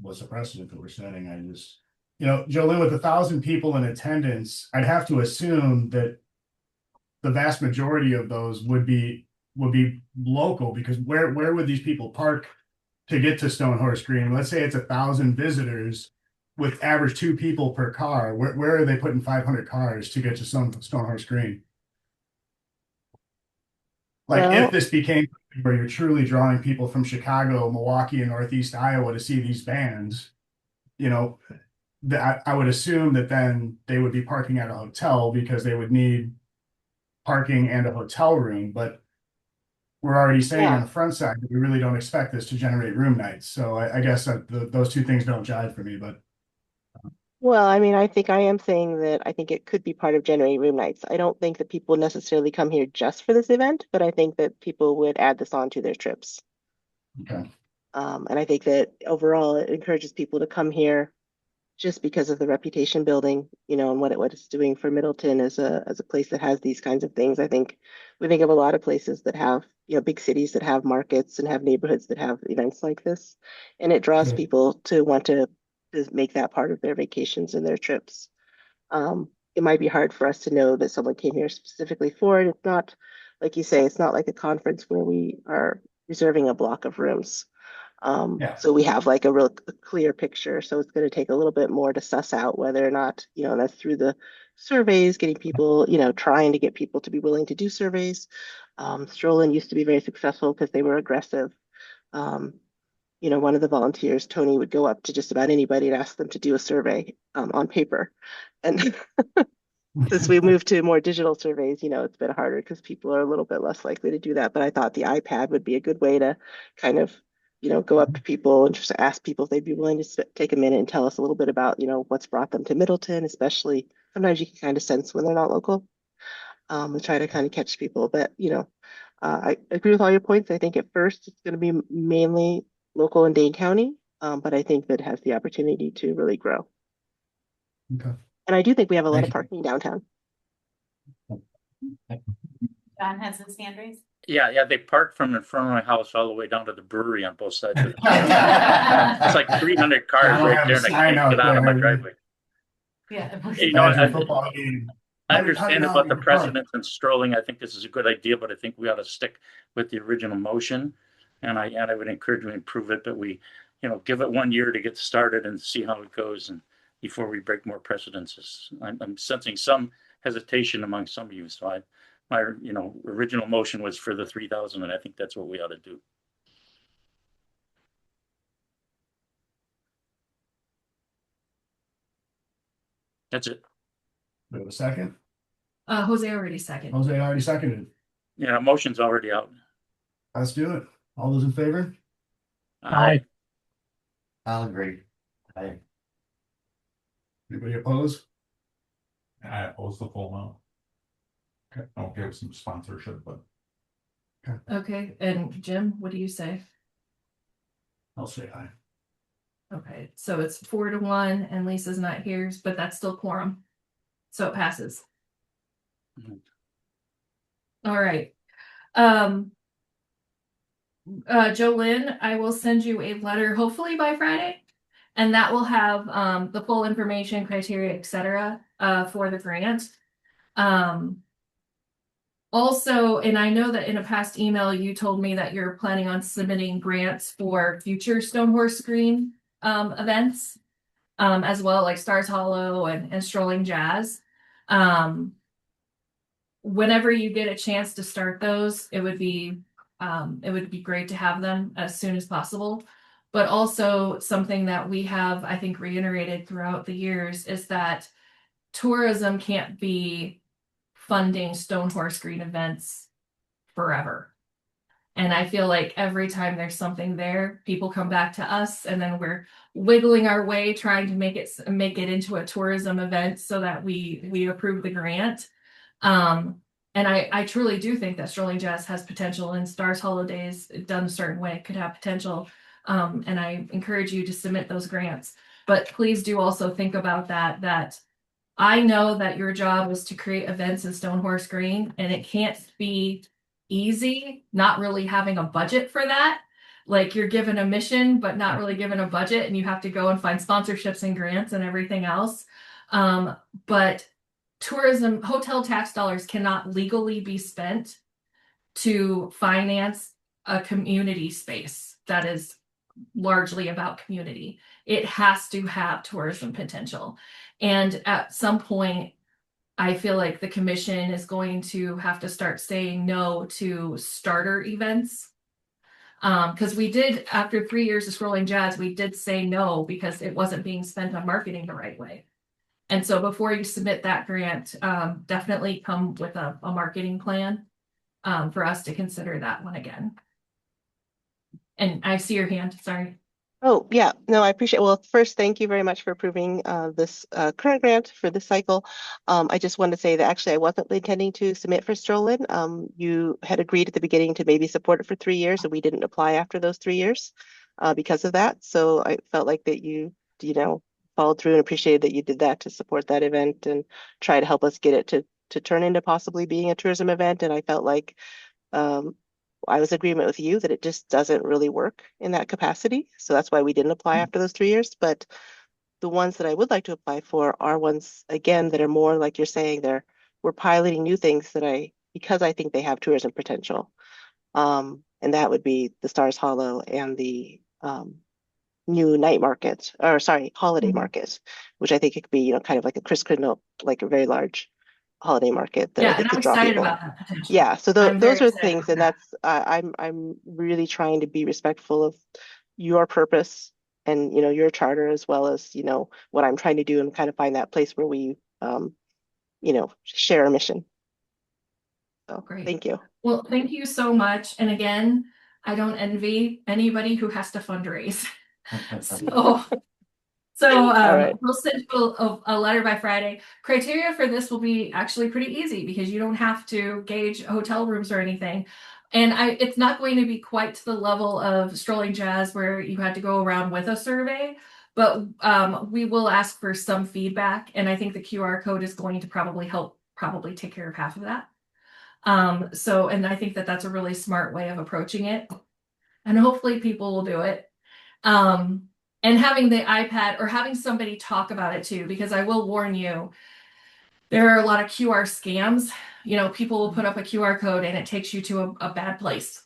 what's the precedent that we're setting. I just, Jolene, with 1,000 people in attendance, I'd have to assume that the vast majority of those would be local, because where would these people park to get to Stonehorse Green? Let's say it's 1,000 visitors with average 2 people per car. Where are they putting 500 cars to get to Stonehorse Green? Like, Well, if this became where you're truly drawing people from Chicago, Milwaukee, and Northeast Iowa to see these bands, I would assume that then they would be parking at a hotel because they would need parking and a hotel room, but we're already saying Yeah. on the front side that we really don't expect this to generate room nights. So I guess that those two things don't jive for me, but Well, I mean, I think I am saying that I think it could be part of generating room nights. I don't think that people necessarily come here just for this event, but I think that people would add this on to their trips. okay. And I think that overall it encourages people to come here just because of the reputation building, and what it's doing for Middleton as a place that has these kinds of things. I think we think of a lot of places that have, big cities that have markets and have neighborhoods that have events like this, and it draws Sure. people to want to make that part of their vacations and their trips. It might be hard for us to know that someone came here specifically for it. It's not, like you say, it's not like a conference where we are reserving a block of rooms. Yeah. So we have like a real clear picture. So it's going to take a little bit more to suss out whether or not, that's through the surveys, getting people, trying to get people to be willing to do surveys. Strollin used to be very successful because they were aggressive. Um, one of the volunteers, Tony, would go up to just about anybody and ask them to do a survey on paper. And since we moved to more digital surveys, it's been harder because people are a little bit less likely to do that. But I thought the iPad would be a good way to kind of, go up to people and just ask people if they'd be willing to take a minute and tell us a little bit about, what's brought them to Middleton, especially sometimes you can kind of sense when they're not local, and try to kind of catch people. But, I agree with all your points. I think at first it's going to be mainly local in Dane County, but I think that it has the opportunity to really grow. Okay. And I do think we have a lot Thank of you. parking downtown. John has his hand raised. Yeah, they park from in front of my house all the way down to the brewery on both sides of the It's like 300 cars I'll right have there, a and I sign can't out get out of my there. driveway. Yeah. You know, Imagine a football game. I understand about the $100 precedence and strolling. I think this is a good idea, but I think we ought to stick with the original motion. And I would encourage we improve it, but we, give it 1 year to get started and see how it goes, and before we break more precedences. I'm sensing some hesitation among some of you. So my original motion was for the 3,000, and I think that's what we ought to do. That's it. We have a second. Jose already seconded. Jose already seconded. Yeah, motion's already out. Let's do it. All those in favor? Aye. I'll agree. I, Anybody opposed? I oppose the full amount. Okay, I'll give some sponsorship, but Okay, and Jim, what do you say? I'll say aye. Okay, so it's 4-1 and Lisa's not here, but that's still quorum. So it passes. Mhm. All right. Jolynn, I will send you a letter hopefully by Friday. And that will have the full information, criteria, etc. For the grant. Also, and I know that in a past email you told me that you're planning on submitting grants for future Stonehorse Screen events, as well, like Stars Hollow and Strolling Jazz. Whenever you get a chance to start those, it would be great to have them as soon as possible. But also something that we have, I think, reiterated throughout the years is that tourism can't be funding Stonehorse Green events forever. And I feel like every time there's something there, people come back to us, and then we're wiggling our way trying to make it into a tourism event so that we approve the grant. And I truly do think that Strolling Jazz has potential, and Stars Holidays done a certain way could have potential. And I encourage you to submit those grants. But please do also think about that I know that your job is to create events in Stonehorse Green, and it can't be easy not really having a budget for that. Like, you're given a mission, but not really given a budget, and you have to go and find sponsorships and grants and everything else. But tourism, hotel tax dollars cannot legally be spent to finance a community space that is largely about community. It has to have tourism potential. And at some point, I feel like the commission is going to have to start saying no to starter events. Because we did, after 3 years of Scrolling Jazz, we did say no because it wasn't being spent on marketing the right way. And so before you submit that grant, definitely come with a marketing plan for us to consider that one again. And I see your hand, sorry. Oh, yeah, no, I appreciate, well, first, thank you very much for approving this current grant for this cycle. I just want to say that actually I wasn't intending to submit for Strollin. You had agreed at the beginning to maybe support it for 3 years, and we didn't apply after those 3 years because of that. So I felt like that you know, followed through and appreciated that you did that to support that event and try to help us get it to turn into possibly being a tourism event. And I felt like I was in agreement with you that it just doesn't really work in that capacity. So that's why we didn't apply after those 3 years. But the ones that I would like to apply for are ones, again, that are more like you're saying, we're piloting new things because I think they have tourism potential. And that would be the Stars Hollow and the new night market, or sorry, holiday market, which I think it could be, you know, kind of like a Chris Kindle, like a very large holiday market that I Yeah, and think I'm could draw excited people. about that potential. Yeah, so I'm very those are excited things, about and that. that's I'm really trying to be respectful of your purpose and, you know, your charter, as well as, you know, what I'm trying to do, and kind of find that place where we you know, share a mission. So Great. thank you. Well, thank you so much. And again, I don't envy anybody who has to fundraise. So right. we'll send you a letter by Friday. Criteria for this will be actually pretty easy because you don't have to gauge hotel rooms or anything. And it's not going to be quite to the level of Strolling Jazz where you had to go around with a survey, but we will ask for some feedback. And I think the QR code is going to probably take care of half of that. And I think that that's a really smart way of approaching it. And hopefully people will do it. And having the iPad or having somebody talk about it too, because I will warn you, there are a lot of QR scams. You know, people will put up a QR code and it takes you to a bad place.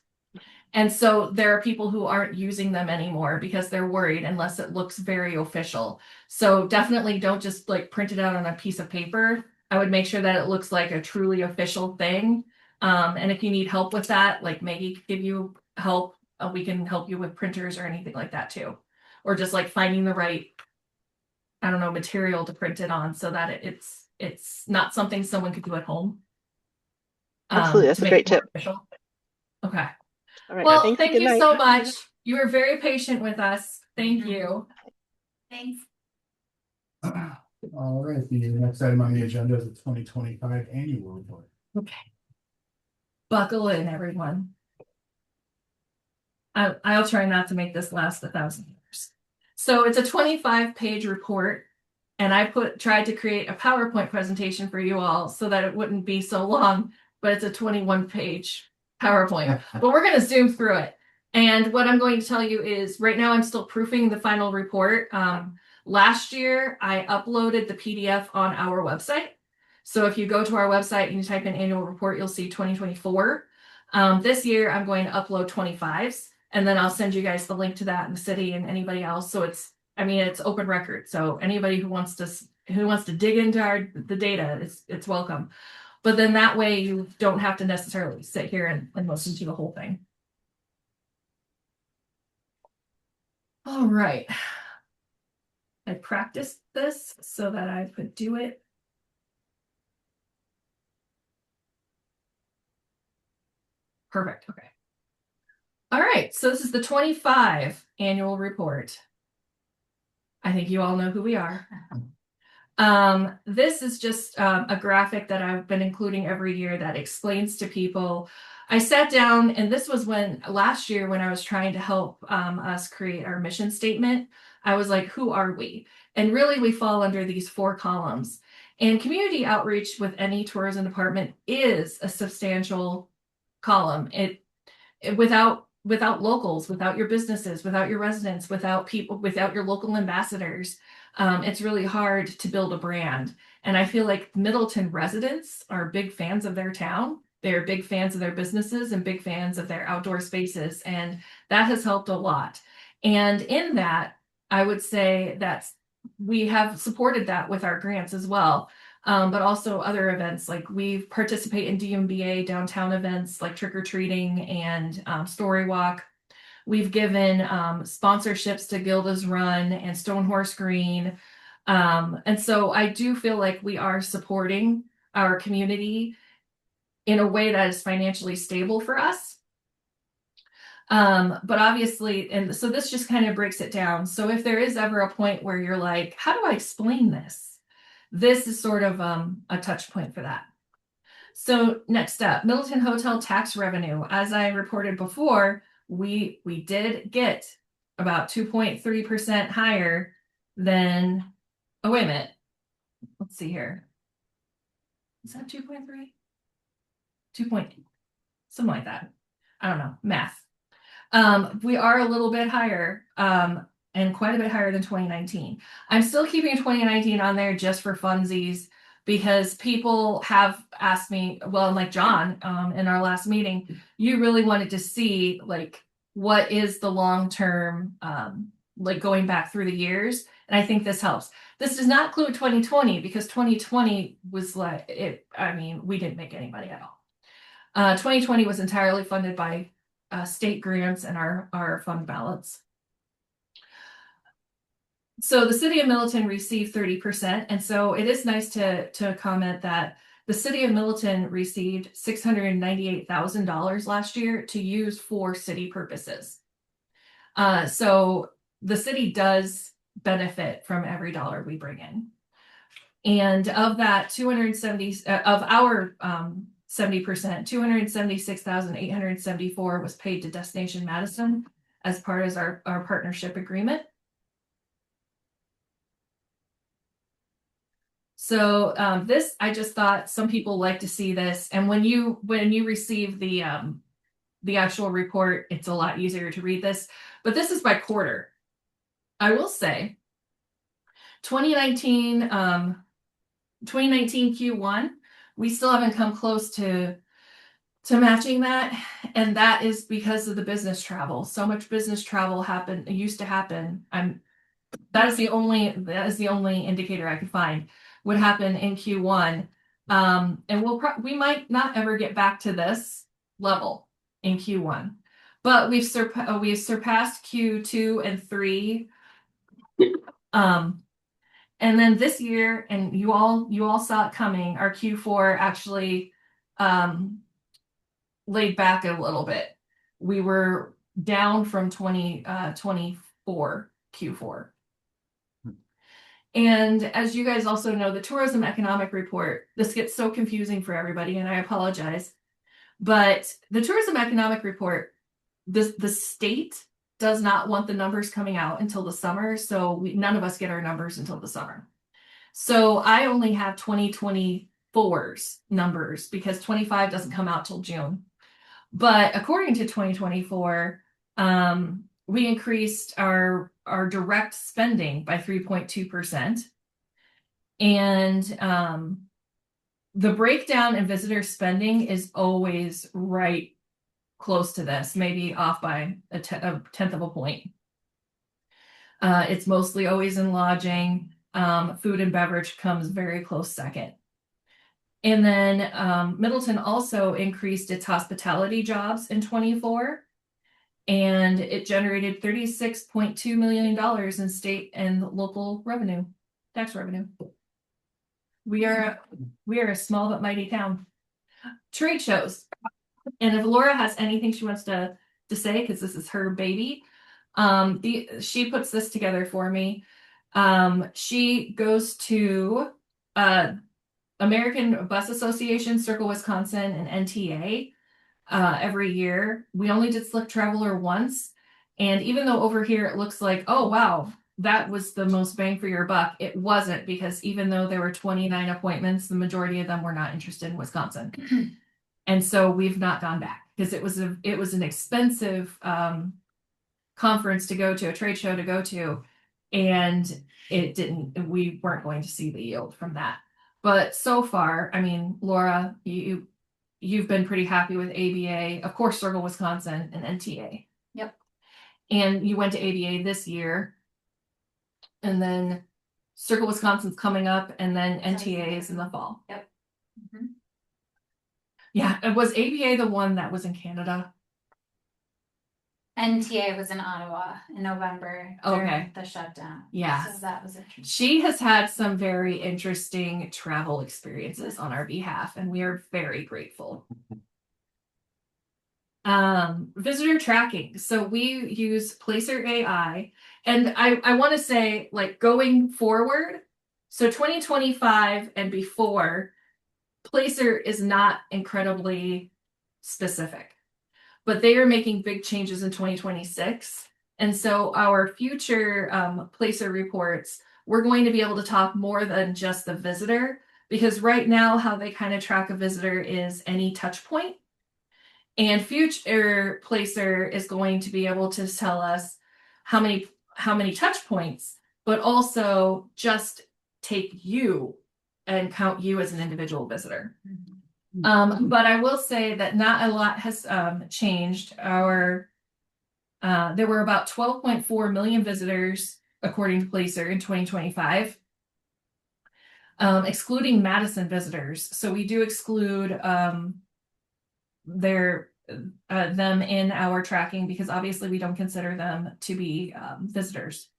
And so there are people who aren't using them anymore because they're worried unless it looks very official. So definitely don't just like print it out on a piece of paper. I would make sure that it looks like a truly official thing. And if you need help with that, like Maggie could give you help. We can help you with printers or anything like that too. Or just like finding the right, I don't know, material to print it on so that it's not something someone could do at home. Absolutely, that's to a make great it more tip. official. Okay. All right. Well, Thanks. thank Good you night. so much. You were very patient with us. Thank you. Thanks. All right, the next item on the agenda is the 2025 annual report. Okay. Buckle in, everyone. I'll try not to make this last 1,000 years. So it's a 25-page report, and I tried to create a PowerPoint presentation for you all so that it wouldn't be so long, but it's a 21-page PowerPoint. But we're going to zoom through it. And what I'm going to tell you is right now I'm still proofing the final report. Last year, I uploaded the PDF on our website. So if you go to our website and you type in annual report, you'll see 2024. This year, I'm going to upload 25s, and then I'll send you guys the link to that in the city and anybody else. So it's open record. So anybody who wants to dig into the data, it's welcome. But then that way you don't have to necessarily sit here and listen to the whole thing. All right. I practiced this so that I could do it. Perfect. Okay. All right. So this is the 25 annual report. I think you all know who we are. This is just a graphic that I've been including every year that explains to people. I sat down, and this was last year when I was trying to help us create our mission statement. I was like, who are we? And really, we fall under these 4 columns. And community outreach with any tourism department is a substantial column. Without locals, without your businesses, without your residents, without people, without your local ambassadors, it's really hard to build a brand. And I feel like Middleton residents are big fans of their town. They're big fans of their businesses and big fans of their outdoor spaces. And that has helped a lot. And in that, I would say that we have supported that with our grants as well. But also other events, like we participate in DMBA downtown events like trick or treating and story walk. We've given sponsorships to Gilda's Run and Stonehorse Green. And so I do feel like we are supporting our community in a way that is financially stable for us. But obviously, and so this just kind of breaks it down. So if there is ever a point where you're like, how do I explain this? This is sort of a touch point for that. So next up, Middleton Hotel tax revenue. As I reported before, we did get about 2.3% higher than, oh, wait a minute. Let's see here. Is that 2.3? 2 point, something like that. I don't know, math. We are a little bit higher, and quite a bit higher than 2019. I'm still keeping 2019 on there just for funsies because people have asked me, well, like John, in our last meeting, you really wanted to see like what is the long-term, like going back through the years. And I think this helps. This does not include 2020 because 2020 was like it. I mean, we didn't make any money at all. 2020 was entirely funded by state grants and our fund balance. So the city of Middleton received 30%. And so it is nice to comment that the city of Middleton received $698,000 last year to use for city purposes. So the city does benefit from every dollar we bring in. And of that 270 of our 70%, 276,874 was paid to Destination Madison as part of our partnership agreement. So this, I just thought some people like to see this, and when you receive the actual report, it's a lot easier to read this. But this is by quarter. I will say, 2019 Q1, we still haven't come close to matching that, and that is because of the business travel. So much business travel used to happen. That is the only indicator I could find would happen in Q1. And we might not ever get back to this level in Q1, but we've surpassed Q2 and 3. And then this year, and you all saw it coming, our Q4 actually laid back a little bit. We were down from 2024 Q4. And as you guys also know, the tourism economic report, this gets so confusing for everybody, and I apologize. But the tourism economic report, the state does not want the numbers coming out until the summer. So none of us get our numbers until the summer. So I only have 2024's numbers because 25 doesn't come out till June. But according to 2024, we increased our direct spending by 3.2%. And the breakdown in visitor spending is always right close to this, maybe off by a tenth of a point. It's mostly always in lodging. Food and beverage comes very close second. And then Middleton also increased its hospitality jobs in 24. And it generated $36.2 million in state and local revenue, tax revenue. We are a small but mighty town. Trade shows. And if Laura has anything she wants to say, because this is her baby, she puts this together for me. She goes to American Bus Association, Circle Wisconsin, and NTA every year. We only did Slick Traveler once. And even though over here it looks like, oh, wow, that was the most bang for your buck, it wasn't, because even though there were 29 appointments, the majority of them were not interested in Wisconsin. And so we've not gone back because it was an expensive conference to go to, a trade show to go to, and we weren't going to see the yield from that. But so far, I mean, Laura, you've been pretty happy with ABA, of course, Circle Wisconsin and NTA. Yep. And you went to ABA this year, and then Circle Wisconsin's coming up, and then NTA is in the fall. Yep. Mm-hmm. Yeah, was ABA the one that was in Canada? NTA was in Ottawa in November during Okay. the shutdown. Yes. So that was interesting. She has had some very interesting travel experiences on our behalf, and we are very grateful. Visitor tracking. So we use Placer AI, and I want to say, like, going forward, so 2025 and before, Placer is not incredibly specific, but they are making big changes in 2026. And so our future Placer reports, we're going to be able to talk more than just the visitor, because right now how they kind of track a visitor is any touch point. And future Placer is going to be able to tell us how many touch points, but also just take you and count you as an individual visitor. But I will say that not a lot has changed. There were about 12.4 million visitors, according to Placer, in 2025, excluding Madison visitors. So we do exclude them in our tracking because obviously we don't consider them to be visitors.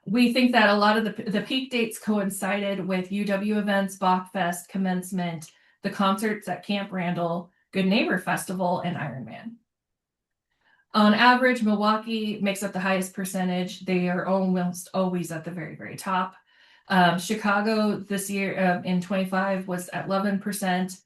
We think that a lot of the peak dates coincided with UW events, Bachfest, Commencement, the concerts at Camp Randall, Good Neighbor Festival, and Ironman. On average, Milwaukee makes up the highest percentage. They are almost always at the very, very top. Chicago this year in 25 was at 11%.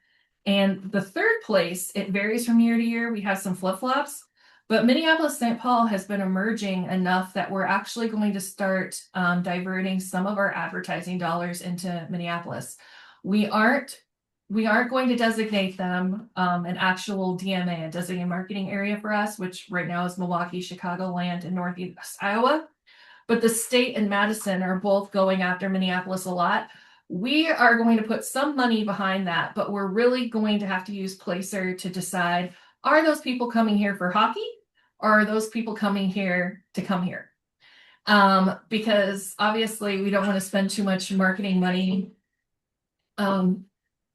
And the third place, it varies from year to year. We have some flip-flops, but Minneapolis-St. Paul has been emerging enough that we're actually going to start diverting some of our advertising dollars into Minneapolis. We aren't going to designate them an actual DMA, a designated marketing area for us, which right now is Milwaukee, Chicagoland, and Northeast Iowa. But the state and Madison are both going after Minneapolis a lot. We are going to put some money behind that, but we're really going to have to use Placer to decide, are those people coming here for hockey, or are those people coming here to come here? Because obviously we don't want to spend too much marketing money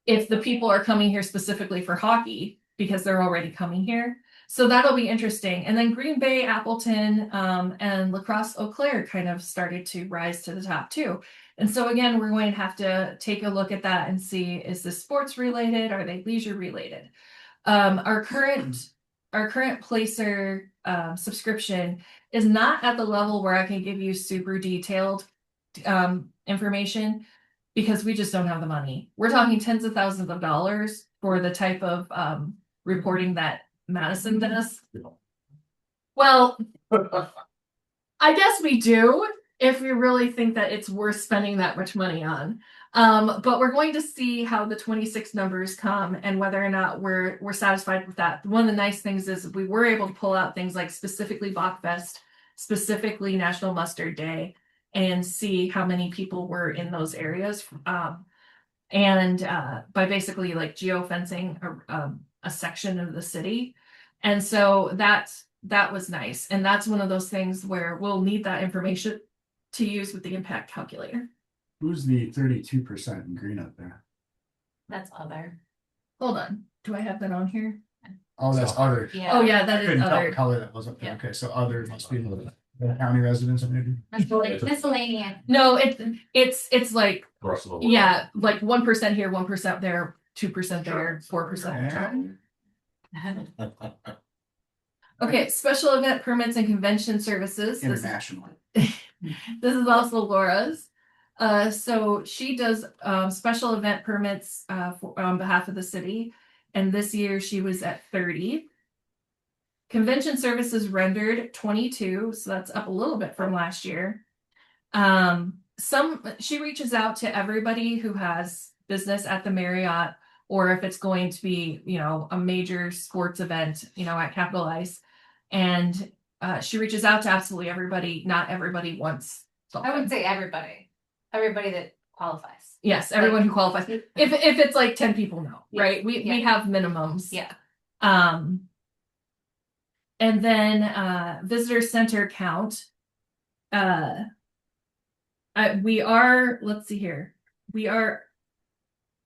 if the people are coming here specifically for hockey because they're already coming here. So that'll be interesting. And then Green Bay, Appleton, and La Crosse, Eau Claire kind of started to rise to the top too. And so again, we're going to have to take a look at that and see, is this sports related? Are they leisure related? Our current Placer subscription is not at the level where I can give you super detailed information because we just don't have the money. We're talking tens of thousands of dollars for the type of reporting that Madison does. Well, I guess we do if we really think that it's worth spending that much money on. But we're going to see how the 26 numbers come and whether or not we're satisfied with that. One of the nice things is we were able to pull out things like specifically Bachfest, specifically National Mustard Day, and see how many people were in those areas. And by basically like geofencing a section of the city. And so that was nice. And that's one of those things where we'll need that information to use with the impact calculator. Who's the 32% in green up there? That's other. Hold on. Do I have that on here? Oh, that's other. Yeah. Oh yeah, I that is couldn't tell the other. color that was up there. Yeah. Okay, so other must be the county residents maybe. Miscellaneous. No, it's like, The rest of the world. yeah, like 1% here, 1% there, 2% there, 4%. Okay, special event permits and convention services. Internationally. This is also Laura's. So she does special event permits on behalf of the city. And this year she was at 30. Convention services rendered 22. So that's up a little bit from last year. She reaches out to everybody who has business at the Marriott, or if it's going to be, a major sports event, at Capitol Ice. And she reaches out to absolutely everybody. Not everybody wants something. I wouldn't say everybody. Everybody that qualifies. Yes, everyone who qualifies. If it's like 10 people, no, right? We have minimums. Yeah. And then visitor center count. We are, let's see here. We are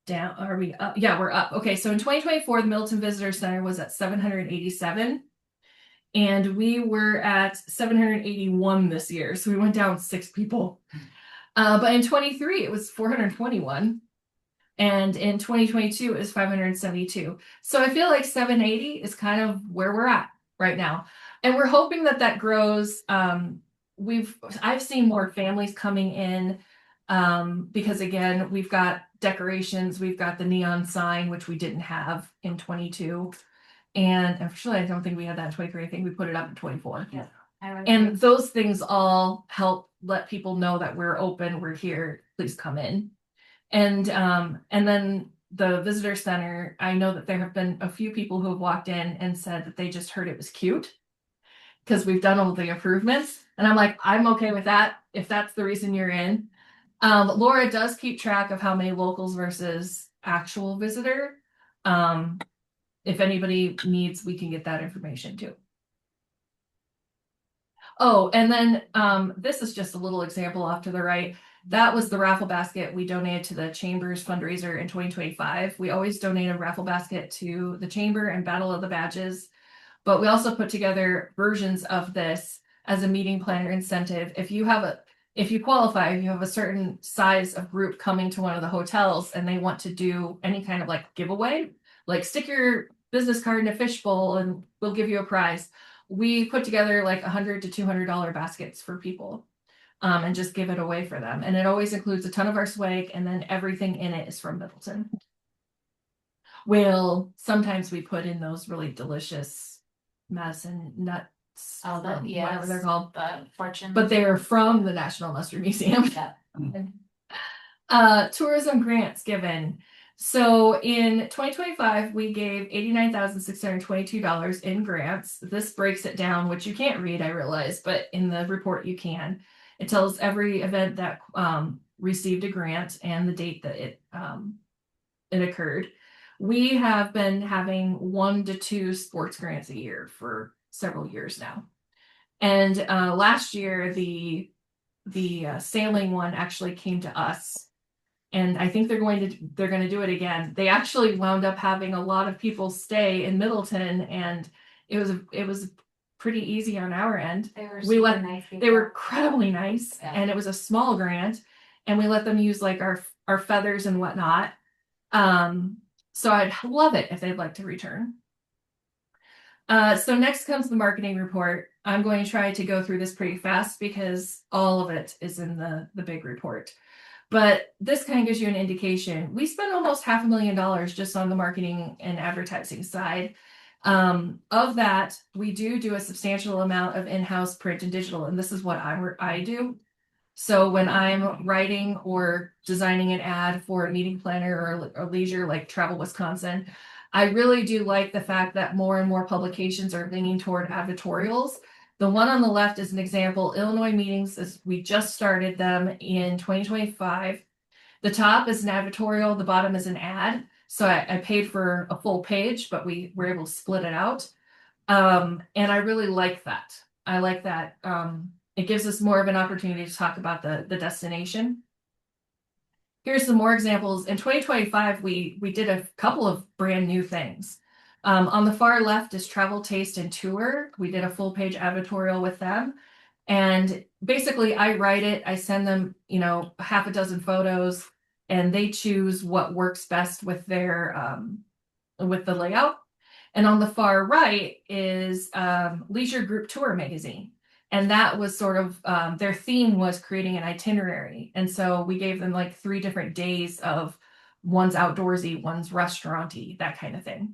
down. Are we up? Yeah, we're up. Okay, so in 2024, the Middleton Visitor Center was at 787. And we were at 781 this year. So we went down 6 people. But in 23, it was 421. And in 2022, it was 572. So I feel like 780 is kind of where we're at right now. And we're hoping that that grows. I've seen more families coming in because again, we've got decorations, we've got the neon sign, which we didn't have in 22. And actually, I don't think we had that in 23. I think we put it up in 24. Yeah. And those things all help let people know that we're open, we're here, please come in. And then the visitor center, I know that there have been a few people who have walked in and said that they just heard it was cute because we've done all the improvements. And I'm like, I'm okay with that if that's the reason you're in. Laura does keep track of how many locals versus actual visitor. If anybody needs, we can get that information too. Oh, and then this is just a little example off to the right. That was the raffle basket we donated to the Chamber's fundraiser in 2025. We always donate a raffle basket to the Chamber and Battle of the Badges, but we also put together versions of this as a meeting planner incentive. If you qualify, if you have a certain size of group coming to one of the hotels and they want to do any kind of like giveaway, like stick your business card in a fishbowl and we'll give you a prize. We put together like $100 to $200 baskets for people and just give it away for them. And it always includes a ton of our swag and then everything in it is from Middleton. Well, sometimes we put in those really delicious Madison nuts. Oh, whatever they're called. The fortune. But they're from the National Mustard Museum. Yeah. Tourism grants given. So in 2025, we gave $89,622 in grants. This breaks it down, which you can't read, I realize, but in the report you can. It tells every event that received a grant and the date that it occurred. We have been having 1 to 2 sports grants a year for several years now. And last year, the sailing one actually came to us. And I think they're going to do it again. They actually wound up having a lot of people stay in Middleton, and it was pretty easy on our end. They were super nice people. They were incredibly nice, Yeah. and it was a small grant, and we let them use like our feathers and whatnot. So I'd love it if they'd like to return. So next comes the marketing report. I'm going to try to go through this pretty fast because all of it is in the big report. But this kind of gives you an indication. We spent almost $500,000 just on the marketing and advertising side. Of that, we do a substantial amount of in-house print and digital, and this is what I do. So when I'm writing or designing an ad for a meeting planner or leisure like Travel Wisconsin, I really do like the fact that more and more publications are leaning toward advertorials. The one on the left is an example. Illinois Meetings, we just started them in 2025. The top is an advertorial, the bottom is an ad. So I paid for a full page, but we were able to split it out. And I really like that. I like that. It gives us more of an opportunity to talk about the destination. Here's some more examples. In 2025, we did a couple of brand new things. On the far left is Travel, Taste, and Tour. We did a full page advertorial with them. And basically I write it, I send them, half a dozen photos, and they choose what works best with their with the layout. And on the far right is Leisure Group Tour magazine. And that was sort of their theme was creating an itinerary. And so we gave them like 3 different days of one's outdoorsy, one's restauranty, that kind of thing.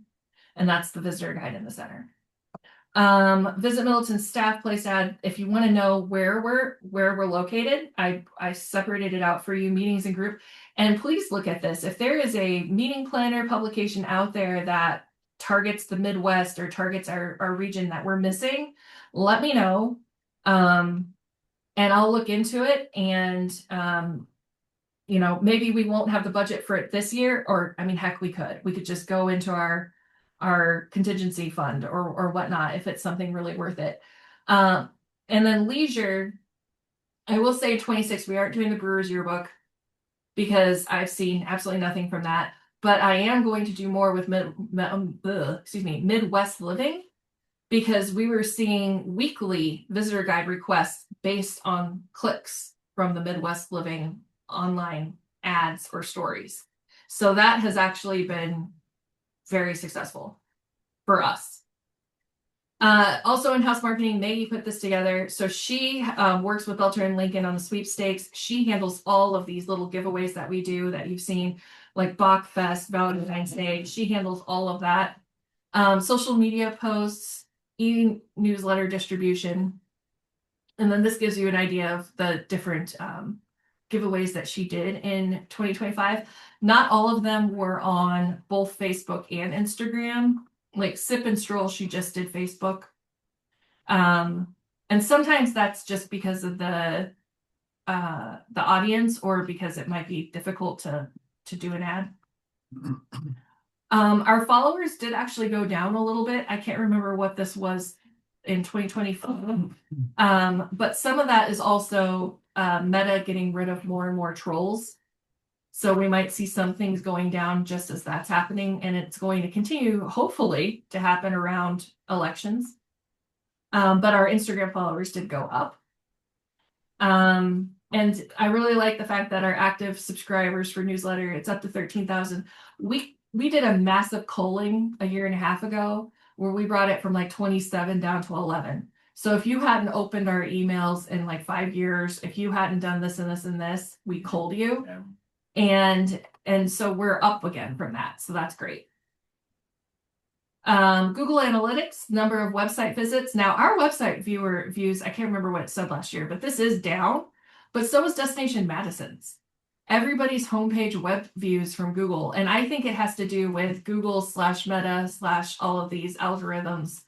And that's the visitor guide in the center. Visit Middleton staff place ad. If you want to know where we're located, I separated it out for you, meetings and group. And please look at this. If there is a meeting planner publication out there that targets the Midwest or targets our region that we're missing, let me know. And I'll look into it, and maybe we won't have the budget for it this year, or heck, we could just go into our contingency fund or whatnot if it's something really worth it. And then leisure, I will say 26, we aren't doing the Brewer's Yearbook because I've seen absolutely nothing from that, but I am going to do more with Midwest Living, because we were seeing weekly visitor guide requests based on clicks from the Midwest Living online ads or stories. So that has actually been very successful for us. Also in-house marketing, Maggie put this together. So she works with Belter and Lincoln on the sweepstakes. She handles all of these little giveaways that we do that you've seen, like Bachfest, Valentine's Day. She handles all of that. Social media posts, e-newsletter distribution. And then this gives you an idea of the different giveaways that she did in 2025. Not all of them were on both Facebook and Instagram. Like Sip and Stroll, she just did Facebook. And sometimes that's just because of the audience, or because it might be difficult to do an ad. Our followers did actually go down a little bit. I can't remember what this was in 2024. But some of that is also Meta getting rid of more and more trolls. So we might see some things going down just as that's happening, and it's going to continue, hopefully, to happen around elections. But our Instagram followers did go up. And I really like the fact that our active subscribers for newsletter, it's up to 13,000. We did a massive culling a year and a half ago where we brought it from like 27 down to 11. So if you hadn't opened our emails in like 5 years, if you hadn't done this and this and this, we culled you. Yeah. And so we're up again from that. So that's great. Google Analytics, number of website visits. Now our website views, I can't remember what it said last year, but this is down, but so is Destination Madison's. Everybody's homepage web views from Google. And I think it has to do with Google / Meta / all of these algorithms.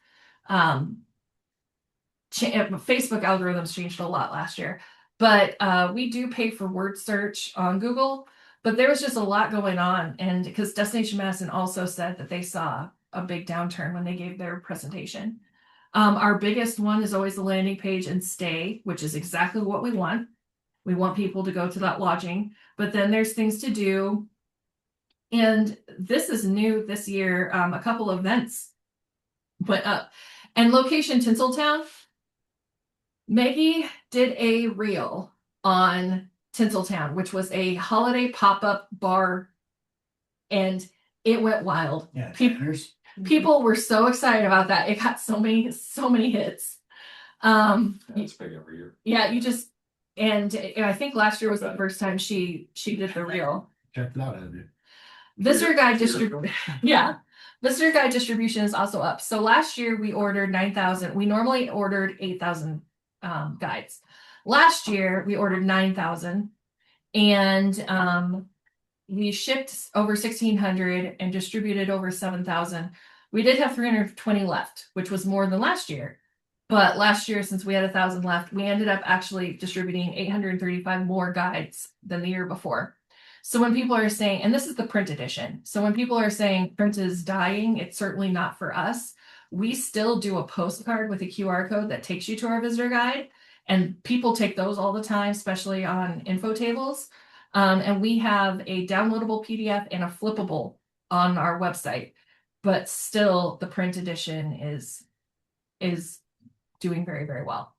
Facebook algorithms changed a lot last year, but we do pay for word search on Google, but there was just a lot going on. And because Destination Madison also said that they saw a big downturn when they gave their presentation. Our biggest one is always the landing page and stay, which is exactly what we want. We want people to go to that lodging, but then there's things to do. And this is new this year. A couple of events went up. And location Tinseltown. Maggie did a reel on Tinseltown, which was a holiday pop-up bar, and it went wild. Yeah, people were so excited about that. It got so many hits. It's big every year. Yeah, and I think last year was the first time she did the reel. Checked it out, have you? Visitor guide Visitor guide distribution is also up. So last year we ordered 9,000. We normally ordered 8,000 guides. Last year we ordered 9,000, and we shipped over 1,600 and distributed over 7,000. We did have 320 left, which was more than last year. But last year, since we had 1,000 left, we ended up actually distributing 835 more guides than the year before. So when people are saying, and this is the print edition, so when people are saying print is dying, it's certainly not for us. We still do a postcard with a QR code that takes you to our visitor guide, and people take those all the time, especially on info tables. And we have a downloadable PDF and a flippable on our website, but still the print edition is doing very, very well.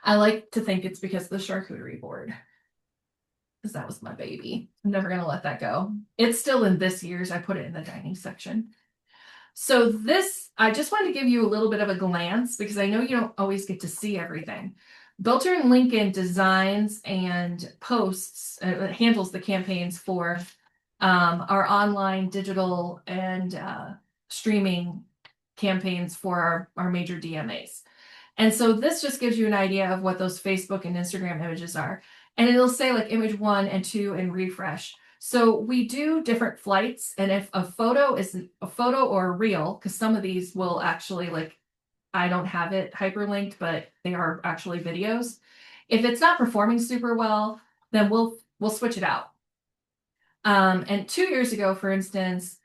I like to think it's because of the charcuterie board, because that was my baby. I'm never going to let that go. It's still in this year's. I put it in the dining section. So this, I just wanted to give you a little bit of a glance, because I know you don't always get to see everything. Belter and Lincoln designs and posts, handles the campaigns for our online, digital, and streaming campaigns for our major DMAs. And so this just gives you an idea of what those Facebook and Instagram images are. And it'll say like image 1 and 2 and refresh. So we do different flights. And if a photo is a photo or a reel, because some of these will actually, like, I don't have it hyperlinked, but they are actually videos. If it's not performing super well, then we'll switch it out. And 2 years ago, for instance,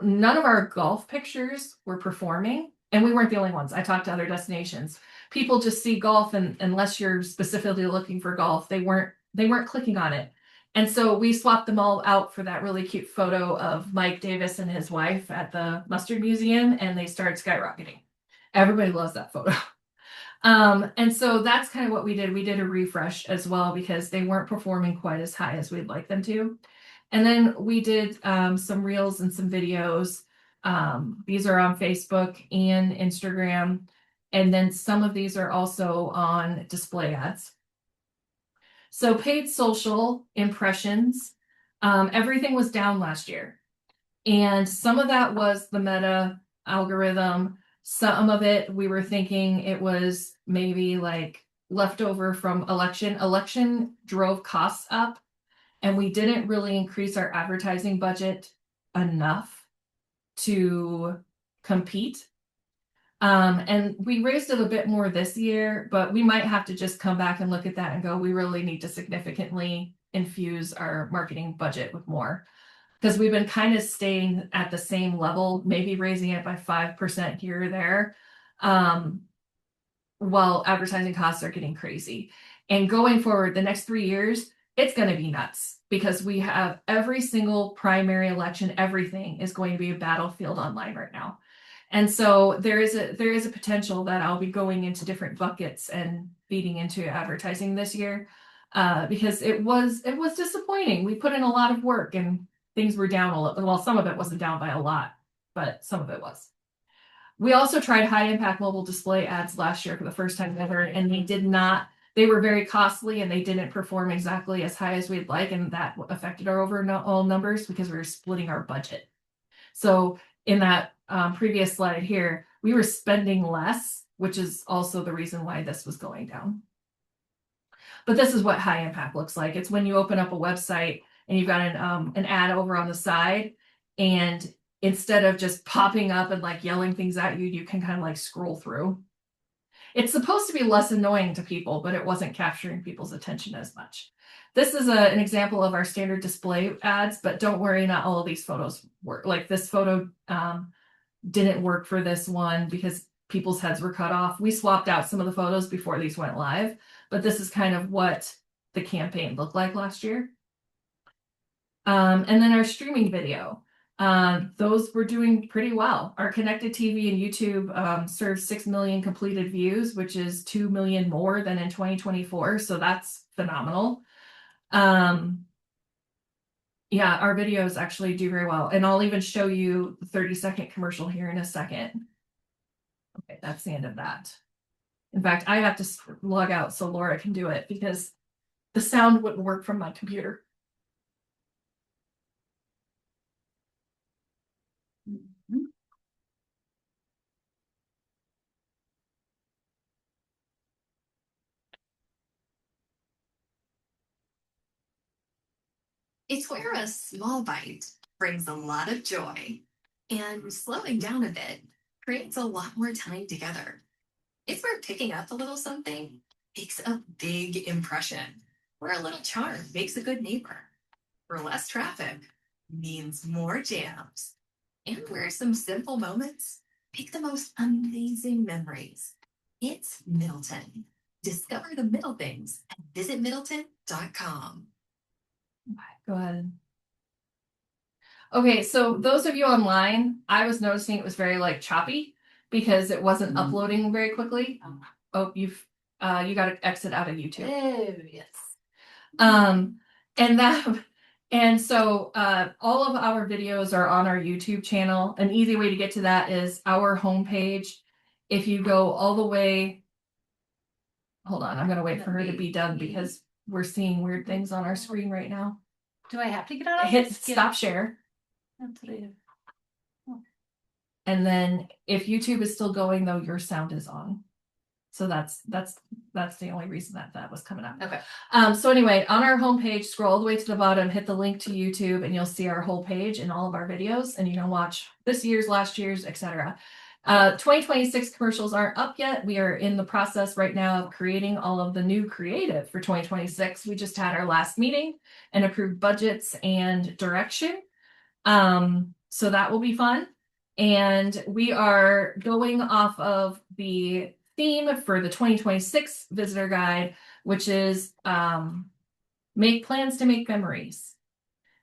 none of our golf pictures were performing, and we weren't the only ones. I talked to other destinations. People just see golf, and unless you're specifically looking for golf, they weren't clicking on it. And so we swapped them all out for that really cute photo of Mike Davis and his wife at the Mustard Museum, and they started skyrocketing. Everybody loves that photo. And so that's kind of what we did. We did a refresh as well because they weren't performing quite as high as we'd like them to. And then we did some reels and some videos. These are on Facebook and Instagram. And then some of these are also on display ads. So paid social impressions, everything was down last year. And some of that was the Meta algorithm. Some of it, we were thinking it was maybe like leftover from election. Election drove costs up, and we didn't really increase our advertising budget enough to compete. And we raised it a bit more this year, but we might have to just come back and look at that and go, we really need to significantly infuse our marketing budget with more. Because we've been kind of staying at the same level, maybe raising it by 5% here or there, while advertising costs are getting crazy. And going forward, the next 3 years, it's going to be nuts because we have every single primary election, everything is going to be a battlefield online right now. And so there is a potential that I'll be going into different buckets and feeding into advertising this year, because it was disappointing. We put in a lot of work and things were down a little. Well, some of it wasn't down by a lot, but some of it was. We also tried high impact mobile display ads last year for the first time ever, and they were very costly and they didn't perform exactly as high as we'd like, and that affected our overall numbers because we were splitting our budget. So in that previous slide here, we were spending less, which is also the reason why this was going down. But this is what high impact looks like. It's when you open up a website and you've got an ad over on the side, and instead of just popping up and like yelling things at you, you can kind of like scroll through. It's supposed to be less annoying to people, but it wasn't capturing people's attention as much. This is an example of our standard display ads, but don't worry, not all of these photos work. Like this photo didn't work for this one because people's heads were cut off. We swapped out some of the photos before these went live, but this is kind of what the campaign looked like last year. And then our streaming video. Those were doing pretty well. Our connected TV and YouTube served 6 million completed views, which is 2 million more than in 2024. So that's phenomenal. Yeah, our videos actually do very well. And I'll even show you the 30-second commercial here in a second. Okay, that's the end of that. In fact, I have to log out so Laura can do it because the sound wouldn't work from my computer. It's where a small bite brings a lot of joy, and slowing down a bit creates a lot more time together. It's where picking up a little something makes a big impression, where a little charm makes a good neighbor, where less traffic means more jams, and where some simple moments make the most amazing memories. It's Middleton. Discover the middle things at visitmiddleton.com. Go ahead. Okay, so those of you online, I was noticing it was very like choppy because it wasn't uploading very quickly. Oh, you got to exit out of YouTube. Oh, yes. And so all of our videos are on our YouTube channel. An easy way to get to that is our homepage. If you go all the way, hold on, I'm going to wait for her to be done because we're seeing weird things on our screen right now. Do I have to get out of Hit this? stop share. That's what I do. And then if YouTube is still going though, your sound is on. So that's the only reason that was coming up. Okay. So anyway, on our homepage, scroll all the way to the bottom, hit the link to YouTube, and you'll see our whole page and all of our videos, and you can watch this year's, last year's, etc. 2026 commercials aren't up yet. We are in the process right now of creating all of the new creative for 2026. We just had our last meeting and approved budgets and direction. So that will be fun. And we are going off of the theme for the 2026 visitor guide, which is make plans to make memories.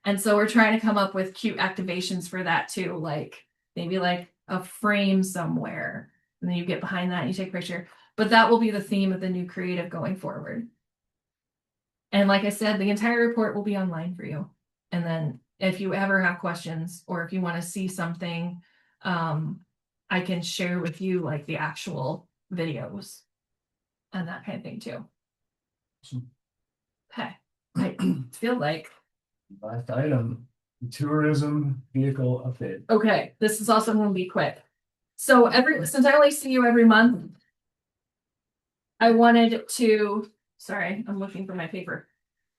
And so we're trying to come up with cute activations for that too, like maybe like a frame somewhere and then you get behind that and you take a picture. But that will be the theme of the new creative going forward. And like I said, the entire report will be online for you. And then if you ever have questions or if you want to see something, I can share with you like the actual videos and that kind of thing too. Awesome. Okay. I feel like. Last item, tourism vehicle update. Okay, this is also going to be quick. So since I only see you every month, I wanted to, sorry, I'm looking for my paper.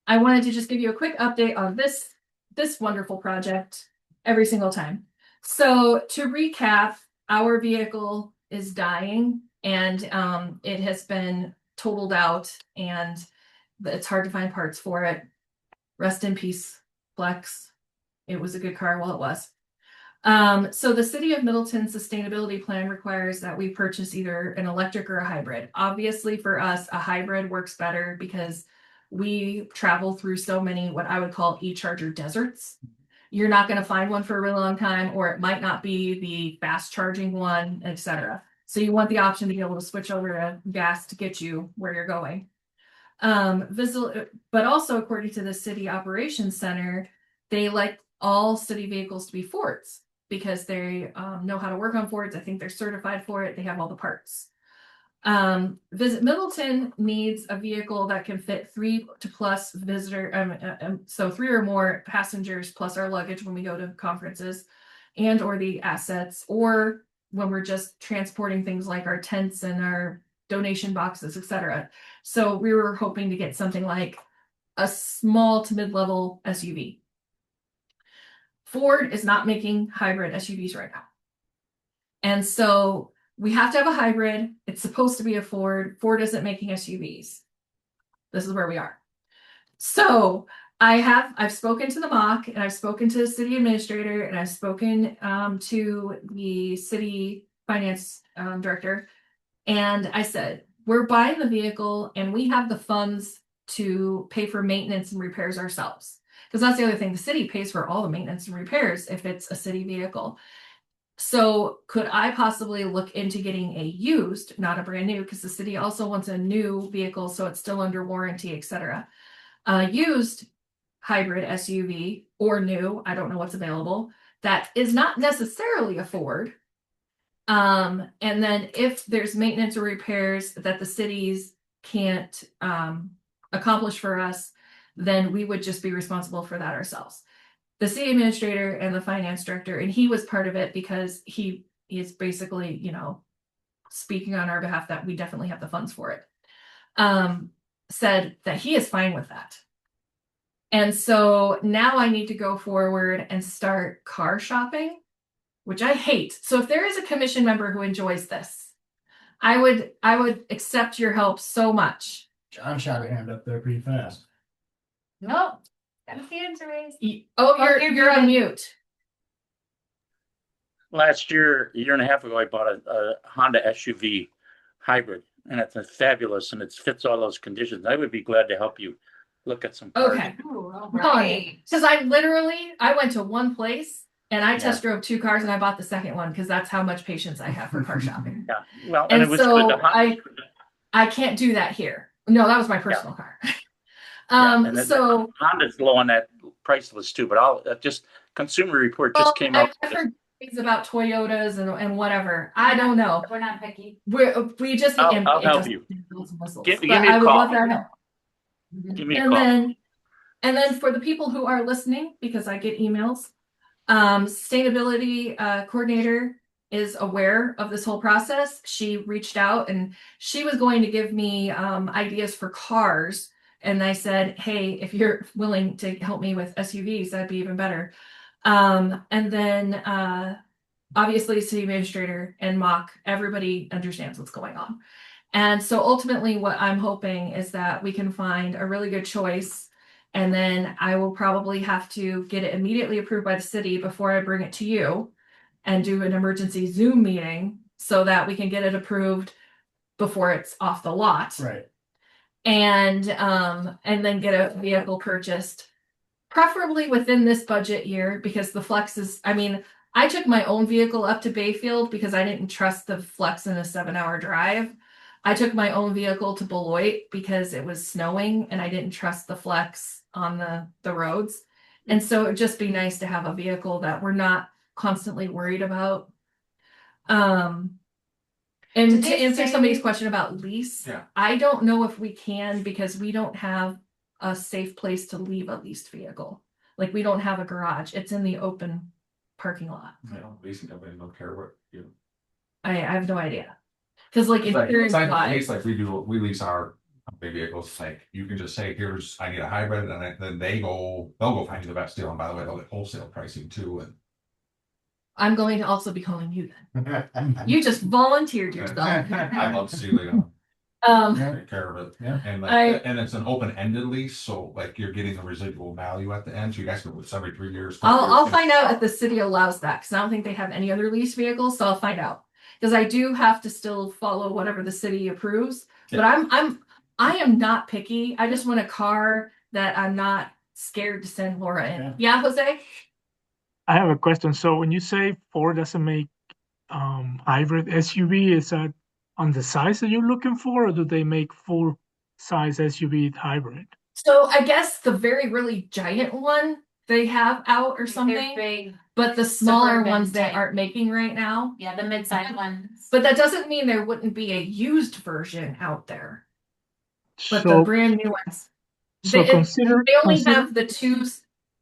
I wanted to just give you a quick update on this wonderful project every single time. So to recap, our vehicle is dying and it has been totaled out and it's hard to find parts for it. Rest in peace, Flex. It was a good car while it was. So the City of Middleton sustainability plan requires that we purchase either an electric or a hybrid. Obviously for us, a hybrid works better because we travel through so many, what I would call e-charger deserts. You're not going to find one for a really long time, or it might not be the fast charging one, etc. So you want the option to be able to switch over to gas to get you where you're going. But also according to the City Operations Center, they like all city vehicles to be Fords because they know how to work on Fords. I think they're certified for it. They have all the parts. Visit Middleton needs a vehicle that can fit 3 to plus visitor, so 3 or more passengers plus our luggage when we go to conferences and or the assets, or when we're just transporting things like our tents and our donation boxes, etc. So we were hoping to get something like a small to mid-level SUV. Ford is not making hybrid SUVs right now. And so we have to have a hybrid. It's supposed to be a Ford. Ford isn't making SUVs. This is where we are. So I've spoken to the MOC and I've spoken to the city administrator and I've spoken to the city finance director. And I said, we're buying the vehicle and we have the funds to pay for maintenance and repairs ourselves. Because that's the other thing. The city pays for all the maintenance and repairs if it's a city vehicle. So could I possibly look into getting a used, not a brand new, because the city also wants a new vehicle, so it's still under warranty, etc. Used hybrid SUV or new, I don't know what's available, that is not necessarily a Ford. And then if there's maintenance or repairs that the cities can't accomplish for us, then we would just be responsible for that ourselves. The city administrator and the finance director, and he was part of it because he is basically, you know, speaking on our behalf that we definitely have the funds for it, said that he is fine with that. And so now I need to go forward and start car shopping, which I hate. So if there is a commission member who enjoys this, I would accept your help so much. John shot a hand up there pretty fast. Nope. Got a hand to raise. You're on mute. Last year, a year and a half ago, I bought a Honda SUV hybrid, and it's fabulous, and it fits all those conditions. I would be glad to help you look at some cars. Okay. Ooh, all Because right. I went to one place and I test drove 2 cars and I bought the second one because that's how much patience I have for car shopping. Yeah, well, And it was so good. I can't do that here. No, that was my personal car. So Honda's low on that price list too, but I'll just Consumer Report just came out. I've heard things about Toyotas and whatever. I don't know. We're not picky. We just I'll help you. Give me a I would call. love their help. Give me a call. And then for the people who are listening, because I get emails, sustainability coordinator is aware of this whole process. She reached out and she was going to give me ideas for cars. And I said, hey, if you're willing to help me with SUVs, that'd be even better. And then obviously city administrator and MOC, everybody understands what's going on. And so ultimately what I'm hoping is that we can find a really good choice. And then I will probably have to get it immediately approved by the city before I bring it to you and do an emergency Zoom meeting so that we can get it approved before it's off the lot. Right. And then get a vehicle purchased, preferably within this budget year, because the Flex is, I mean, I took my own vehicle up to Bayfield because I didn't trust the flex in a 7-hour drive. I took my own vehicle to Beloit because it was snowing and I didn't trust the flex on the roads. And so it'd just be nice to have a vehicle that we're not constantly worried about. And Did to they answer say- somebody's question about lease, Yeah. I don't know if we can because we don't have a safe place to leave a leased vehicle. Like we don't have a garage. It's in the open parking lot. You know, leasing company don't care what you. I have no idea. Because like It's like, insurance it's like, wise, it's like we lease our company vehicles, like you can just say, here's, I need a hybrid, and then they'll go find you the best deal, and by the way, they'll get wholesale pricing too, and. I'm going to also be calling you then. You just volunteered yourself. I love Celia, take care of it, Yeah. and I- like, and it's an open-ended lease, so like you're getting the residual value at the end, so you guys can lease every 3 years. 4 I'll years. find out if the city allows that because I don't think they have any other lease vehicles, so I'll find out. Because I do have to still follow whatever the city approves. But I am not picky. I just want a car that I'm not scared to send Laura in. Yeah, Jose? I have a question. So when you say Ford doesn't make hybrid SUV, is that on the size that you're looking for, or do they make full size SUV hybrid? So I guess the very really giant one they have out or They're something, big. but the smaller Suburban ones they type. aren't making right now. Yeah, the mid-sized ones. But that doesn't mean there wouldn't be a used version out there. But the So, brand new ones. so They only have the two.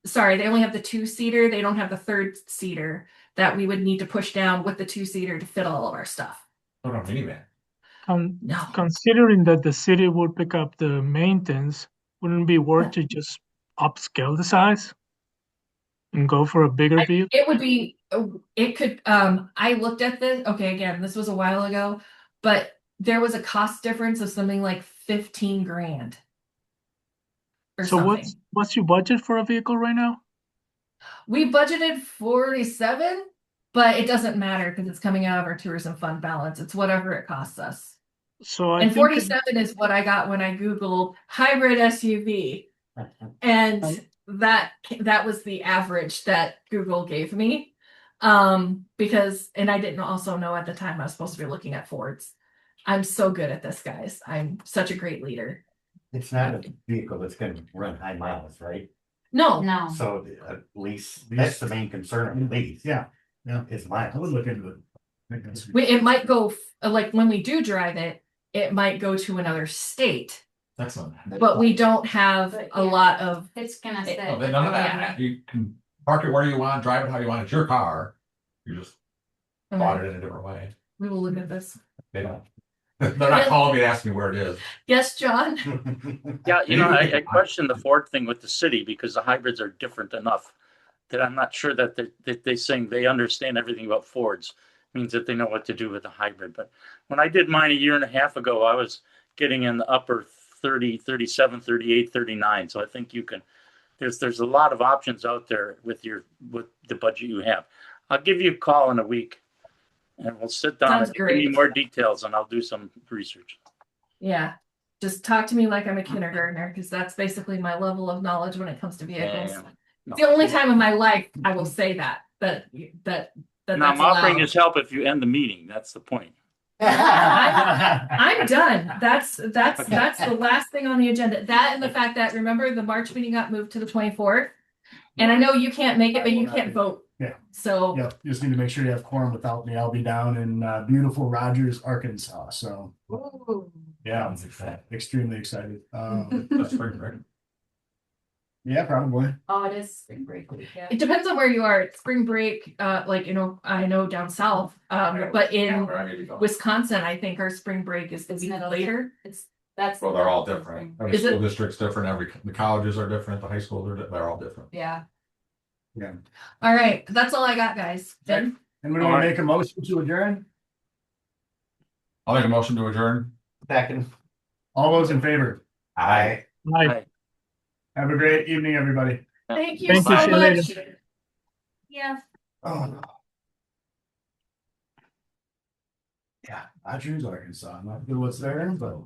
Sorry, they only have the 2-seater. They don't have the 3rd-seater that we would need to push down with the 2-seater to fit all of our stuff. Oh, no, minivan. No. considering that the city will pick up the maintenance, wouldn't it be worth to just upscale the size and go for a bigger vehicle? It would be. It could. I looked at this. Okay, again, this was a while ago, but there was a cost difference of something like 15 grand. Or So something. what's your budget for a vehicle right now? We budgeted 47, but it doesn't matter because it's coming out of our tourism fund balance. It's whatever it costs us. So I And think 47 is what I got when I Googled hybrid SUV. And that was the average that Google gave me. Because and I didn't also know at the time I was supposed to be looking at Fords. I'm so good at this, guys. I'm such a great leader. It's not a vehicle that's gonna run high miles, right? No, No. So at least, that's the main concern of lease. Yeah. Is I would miles. look into it. I think that's- it might go like when we do drive it, it might go to another state, That's not. but we don't have But a yeah. lot of. It's gonna It- sit. No, none of that, you can park it where you want, drive it how you want, it's your car, you just bought it in a different way, We will look at this. they don't. They're not calling me to ask me where it is. Yes, John. Yeah, I question the Ford thing with the city because the hybrids are different enough that I'm not sure that they're saying they understand everything about Fords means that they know what to do with the hybrid. But when I did mine a year and a half ago, I was getting in the upper 30, 37, 38, 39. So I think you can, there's a lot of options out there with the budget you have. I'll give you a call in a week and we'll sit down Sounds and give me great. more details and I'll do some research. Yeah. Just talk to me like I'm a kindergartner because that's basically my level of knowledge when it comes to vehicles. Yeah. It's the only time in my life I will say that Now that's I'm offering allowed. this help if you end the meeting. That's the point. I'm done. That's the last thing on the agenda. That and the fact that remember the March meeting got moved to the 24th. And I know you can't make it, but you can't vote. Yeah. So Yep, you just need to make sure you have quorum without me. I'll be down in beautiful Rogers, Arkansas, so Ooh. yeah, I'm extremely excited. That's spring break. Yeah, probably. Oh, it is spring break week, yeah. it depends on where you are. It's spring break, like I know down south. But in Where I may be going. Wisconsin, I think our spring break is the It's week middle. later. That's. Well, they're all different, every Is it- school district's different, the colleges are different, the high schools are, they're all different. Yeah. All right, that's all I got, guys. Ben? Anybody want to make a motion to adjourn? I'll make a motion to adjourn. Second. All those in favor? Aye. Like, Have a great evening, everybody. Thank you Thank so you, see you much. later. Yeah. Oh, Yeah, Rogers, Arkansas. Not good what's there, but